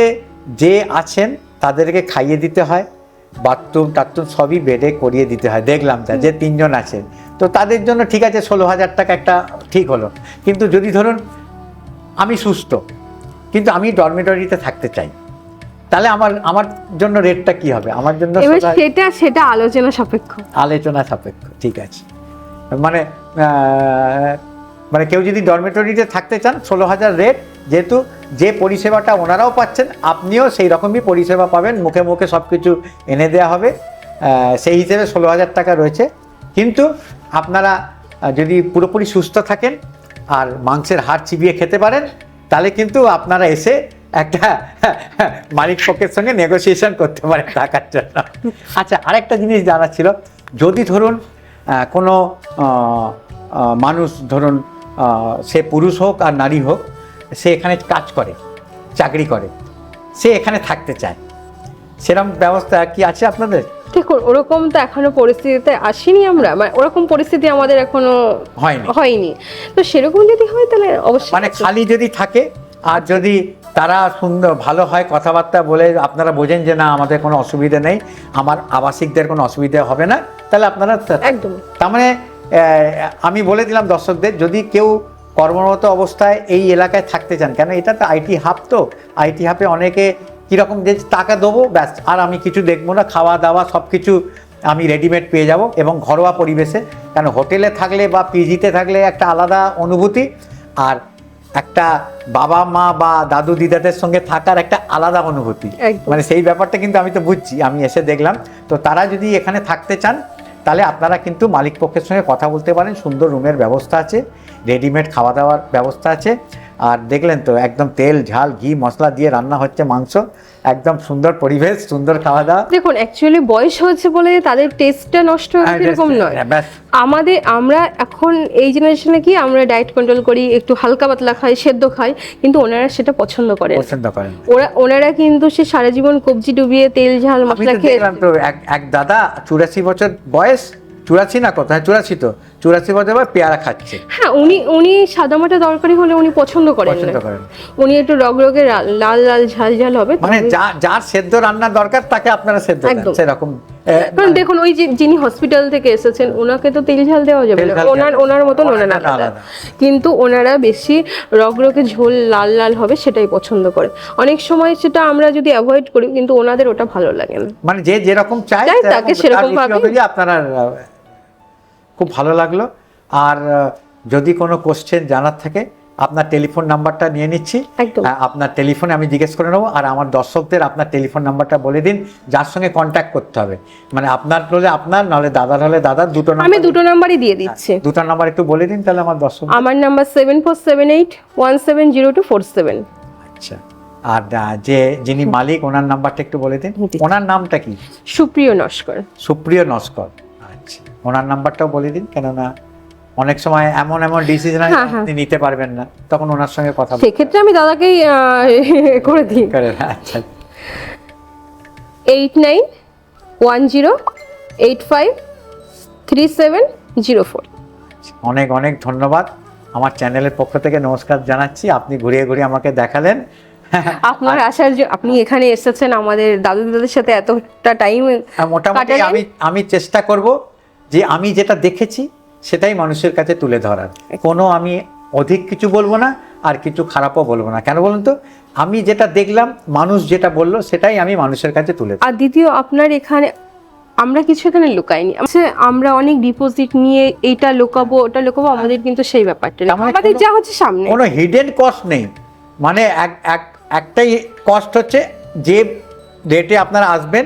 যে আছেন তাদেরকে খাইয়ে দিতে হয়, বাথরুম টাথরুম সবই বেডে করিয়ে দিতে হয়, দেখলাম যা, যে 3 জন আছেন, তো তাদের জন্য ঠিক আছে 16,000 টাকা একটা ঠিক হলো। কিন্তু যদি ধরুন আমি সুস্থ কিন্তু আমি ডরমেটরিতে থাকতে চাই, তাহলে আমার জন্য রেটটা কি হবে? আমার জন্য সেটা আলোচনা সাপেক্ষ। ঠিক আছে। মানে কেউ যদি ডরমেটরিতে থাকতে চান 16,000 রেট, যেহেতু যে পরিষেবাটা ওনারাও পাচ্ছেন আপনিও সেই রকমই পরিষেবা পাবেন, মুখে মুখে সব কিছু এনে দেওয়া হবে, সেই হিসেবে 16,000 টাকা রয়েছে। কিন্তু আপনারা যদি পুরোপুরি সুস্থ থাকেন আর মাংসের হাড় চিবিয়ে খেতে পারেন, তাহলে কিন্তু আপনারা এসে একটা মালিক পক্ষের সঙ্গে নেগোসিয়েশন করতে পারেন টাকার জন্য। আচ্ছা, আরেকটা জিনিস জানার ছিল, যদি ধরুন কোনো মানুষ, ধরুন সে পুরুষ হোক আর নারী হোক, সে এখানে কাজ করে, চাকরি করে, সে এখানে থাকতে চায়, সেরকম ব্যবস্থা কি আছে আপনাদের? দেখুন, ওরকম তো এখনো পরিস্থিতিতে আসিনি আমরা, মানে ওরকম পরিস্থিতি আমাদের এখনো হয়নি। তো সেরকম যদি হয় তাহলে অবশ্যই, মানে খালি যদি থাকে আর যদি তারা সুন্দর ভালো হয়, কথাবার্তা বলে আপনারা বোঝেন যে না আমাদের কোনো অসুবিধা নেই, আমার আবাসিকদের কোনো অসুবিধা হবে না, তাহলে আপনারা একদম। তার মানে আমি বলে দিলাম দর্শকদের, যদি কেউ কর্মরত অবস্থায় এই এলাকায় থাকতে চান, কেন এটা তো আইটি হাব, তো আইটি হাবে অনেকে কীরকম যে টাকা দেবো ব্যাস, আর আমি কিছু দেখবো না, খাওয়া দাওয়া সব কিছু আমি রেডিমেড পেয়ে যাব এবং ঘরোয়া পরিবেশে। কেন হোটেলে থাকলে বা পিজিতে থাকলে একটা আলাদা অনুভূতি, আর একটা বাবা মা বা দাদু দিদাদের সঙ্গে থাকার একটা আলাদা অনুভূতি। একদম। মানে সেই ব্যাপারটা কিন্তু আমি তো বুঝছি, আমি এসে দেখলাম। তো তারা যদি এখানে থাকতে চান তাহলে আপনারা কিন্তু মালিক পক্ষের সঙ্গে কথা বলতে পারেন। সুন্দর রুমের ব্যবস্থা আছে, রেডিমেড খাওয়া দাওয়ার ব্যবস্থা আছে। আর দেখলেন তো একদম তেল ঝাল ঘি মশলা দিয়ে রান্না হচ্ছে মাংস, একদম সুন্দর পরিবেশ, সুন্দর খাওয়া দাওয়া। দেখুন অ্যাকচুয়ালি বয়স হচ্ছে বলে তাদের টেস্টটা নষ্ট হবে এরকম নয়। ব্যাস, আমরা এখন এই জেনারেশনে কি আমরা ডায়েট কন্ট্রোল করি, একটু হালকা পাতলা খাই, সেদ্ধ খাই, কিন্তু ওনারা সেটা পছন্দ করেন। পছন্দ করেন। ওনারা কিন্তু সে সারা জীবন কবজি ডুবিয়ে তেল ঝাল আমি মশলা তো খেয়ে দেখলাম তো এক দাদা 84 বছর বয়স, 84 না কত, হ্যাঁ 84 তো, 84 বছর বয়স পেয়ারা খাচ্ছে। হ্যাঁ, উনি সাদামাটা তরকারি হলে উনি পছন্দ করেন পছন্দ না। করেন। উনি একটু রগরগে লাল লাল ঝাল ঝাল হবে। মানে যার সেদ্ধ রান্নার দরকার তাকে আপনারা সেদ্ধ দেন, একদম। সেরকম। কারণ দেখুন ওই যে যিনি হসপিটাল থেকে এসেছেন ওনাকে তো তেল ঝাল দেওয়া যাবে না, ওনার মতন ওনার আলাদা। কিন্তু ওনারা বেশি রগরগে ঝোল লাল লাল হবে সেটাই পছন্দ করে। অনেক সময় সেটা আমরা যদি অ্যাভয়েড করি, কিন্তু ওনাদের ওটা ভালো লাগে না। মানে যে যেরকম চায় তাকে সেরকম ভাবে। আপনারা খুব ভালো লাগলো। আর যদি কোনো কোশ্চেন জানার থাকে আপনার টেলিফোন নাম্বারটা নিয়ে নিচ্ছি। একদম। আপনার টেলিফোনে আমি জিজ্ঞেস করে নেবো, আর আমার দর্শকদের আপনার টেলিফোন নাম্বারটা বলে দিন যার সঙ্গে কন্ট্যাক্ট করতে হবে। মানে আপনার হলে আপনার, নাহলে দাদার হলে দাদার, দুটো আমি নাম্বার, দুটো নাম্বারই দিয়ে দিচ্ছি। দুটো নাম্বার একটু বলে দিন তাহলে আমার দর্শক। আমার নাম্বার 7478170247। আচ্ছা, আর যিনি মালিক ওনার নাম্বারটা একটু বলে দিন। ওনার নামটা কি? সুপ্রিয় নস্কর। সুপ্রিয় নস্কর। আচ্ছা, ওনার নাম্বারটাও বলে দিন, কেননা অনেক সময় এমন ডিসিশন আপনি নিতে পারবেন না, তখন ওনার সঙ্গে কথা বলতে সেক্ষেত্রে আমি দাদাকেই করে দিই। আচ্ছা, 8910853704। অনেক অনেক ধন্যবাদ। আমার চ্যানেলের পক্ষ থেকে নমস্কার জানাচ্ছি। আপনি ঘুরিয়ে ঘুরিয়ে আমাকে দেখালেন। আপনার আসার আপনি এখানে এসেছেন আমাদের দাদু দিদাদের সাথে এতটা টাইম মোটামুটি আমি চেষ্টা করব যে আমি যেটা দেখেছি সেটাই মানুষের কাছে তুলে ধরার। কোনো আমি অধিক কিছু বলবো না, আর কিছু খারাপও বলবো না। কেন বলুন তো, আমি যেটা দেখলাম, মানুষ যেটা বললো সেটাই আমি মানুষের কাছে তুলে ধরব। আর দ্বিতীয়, আপনার এখানে আমরা কিছু এখানে লুকাইনি। আমরা অনেক ডিপোজিট নিয়ে এইটা লুকাবো ওটা লুকাবো, আমাদের কিন্তু সেই ব্যাপারটা নেই। আমাদের যা হচ্ছে সামনে, কোনো হিডেন কস্ট নেই। মানে একটাই কস্ট হচ্ছে যে রেটে আপনারা আসবেন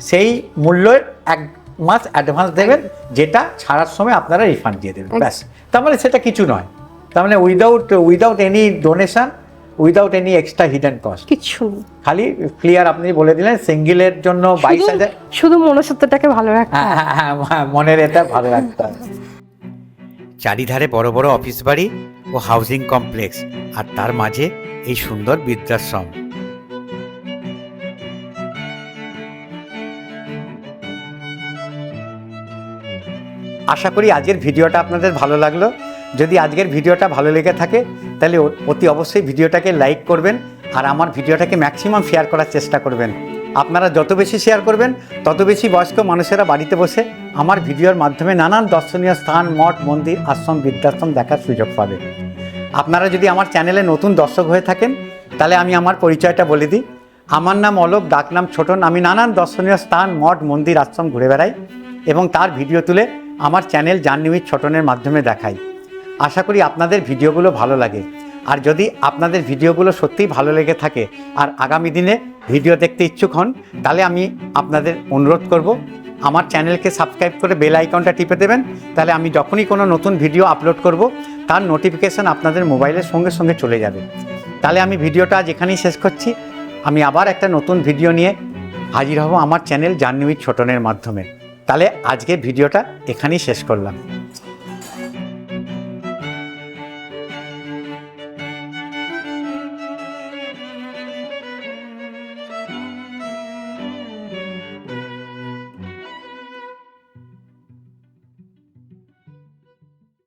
সেই মূল্যের 1 মাস অ্যাডভান্স দেবেন, যেটা ছাড়ার সময় আপনারা রিফান্ড দিয়ে দেবেন, ব্যাস। তার মানে সেটা কিছু নয়। তার মানে without any donation, without any extra hidden cost, কিছু খালি ক্লিয়ার আপনি বলে দিলেন। সিঙ্গেলের জন্য 22,000, শুধু মনসত্বটাকে ভালো রাখতে হবে। হ্যাঁ, মনের এটা ভালো রাখতে হবে। চারিধারে বড় বড় অফিস বাড়ি ও হাউজিং কমপ্লেক্স, আর তার মাঝে এই সুন্দর বৃদ্ধাশ্রম। আশা করি আজকের ভিডিওটা আপনাদের ভালো লাগলো। যদি আজকের ভিডিওটা ভালো লেগে থাকে তাহলে অতি অবশ্যই ভিডিওটাকে লাইক করবেন, আর আমার ভিডিওটাকে ম্যাক্সিমাম শেয়ার করার চেষ্টা করবেন। আপনারা যত বেশি শেয়ার করবেন তত বেশি বয়স্ক মানুষেরা বাড়িতে বসে আমার ভিডিওর মাধ্যমে নানান দর্শনীয় স্থান, মঠ, মন্দির, আশ্রম, বৃদ্ধাশ্রম দেখার সুযোগ পাবে। আপনারা যদি আমার চ্যানেলে নতুন দর্শক হয়ে থাকেন তাহলে আমি আমার পরিচয়টা বলে দিই। আমার নাম অলোক, ডাকনাম ছোটন। আমি নানান দর্শনীয় স্থান, মঠ, মন্দির, আশ্রম ঘুরে বেড়াই এবং তার ভিডিও তুলে আমার চ্যানেল জার্নি উইথ ছোটনের মাধ্যমে দেখাই। আশা করি আপনাদের ভিডিওগুলো ভালো লাগে। আর যদি আপনাদের ভিডিওগুলো সত্যিই ভালো লেগে থাকে আর আগামী দিনে ভিডিও দেখতে ইচ্ছুক হন, তাহলে আমি আপনাদের অনুরোধ করব আমার চ্যানেলকে সাবস্ক্রাইব করে বেল আইকনটা টিপে দেবেন। তাহলে আমি যখনই কোনো নতুন ভিডিও আপলোড করব তার নোটিফিকেশান আপনাদের মোবাইলের সঙ্গে সঙ্গে চলে যাবে। তাহলে আমি ভিডিওটা আজ এখানেই শেষ করছি। আমি আবার একটা নতুন ভিডিও নিয়ে হাজির হব আমার চ্যানেল জার্নি উইথ ছোটনের মাধ্যমে। তাহলে আজকের ভিডিওটা এখানেই শেষ করলাম।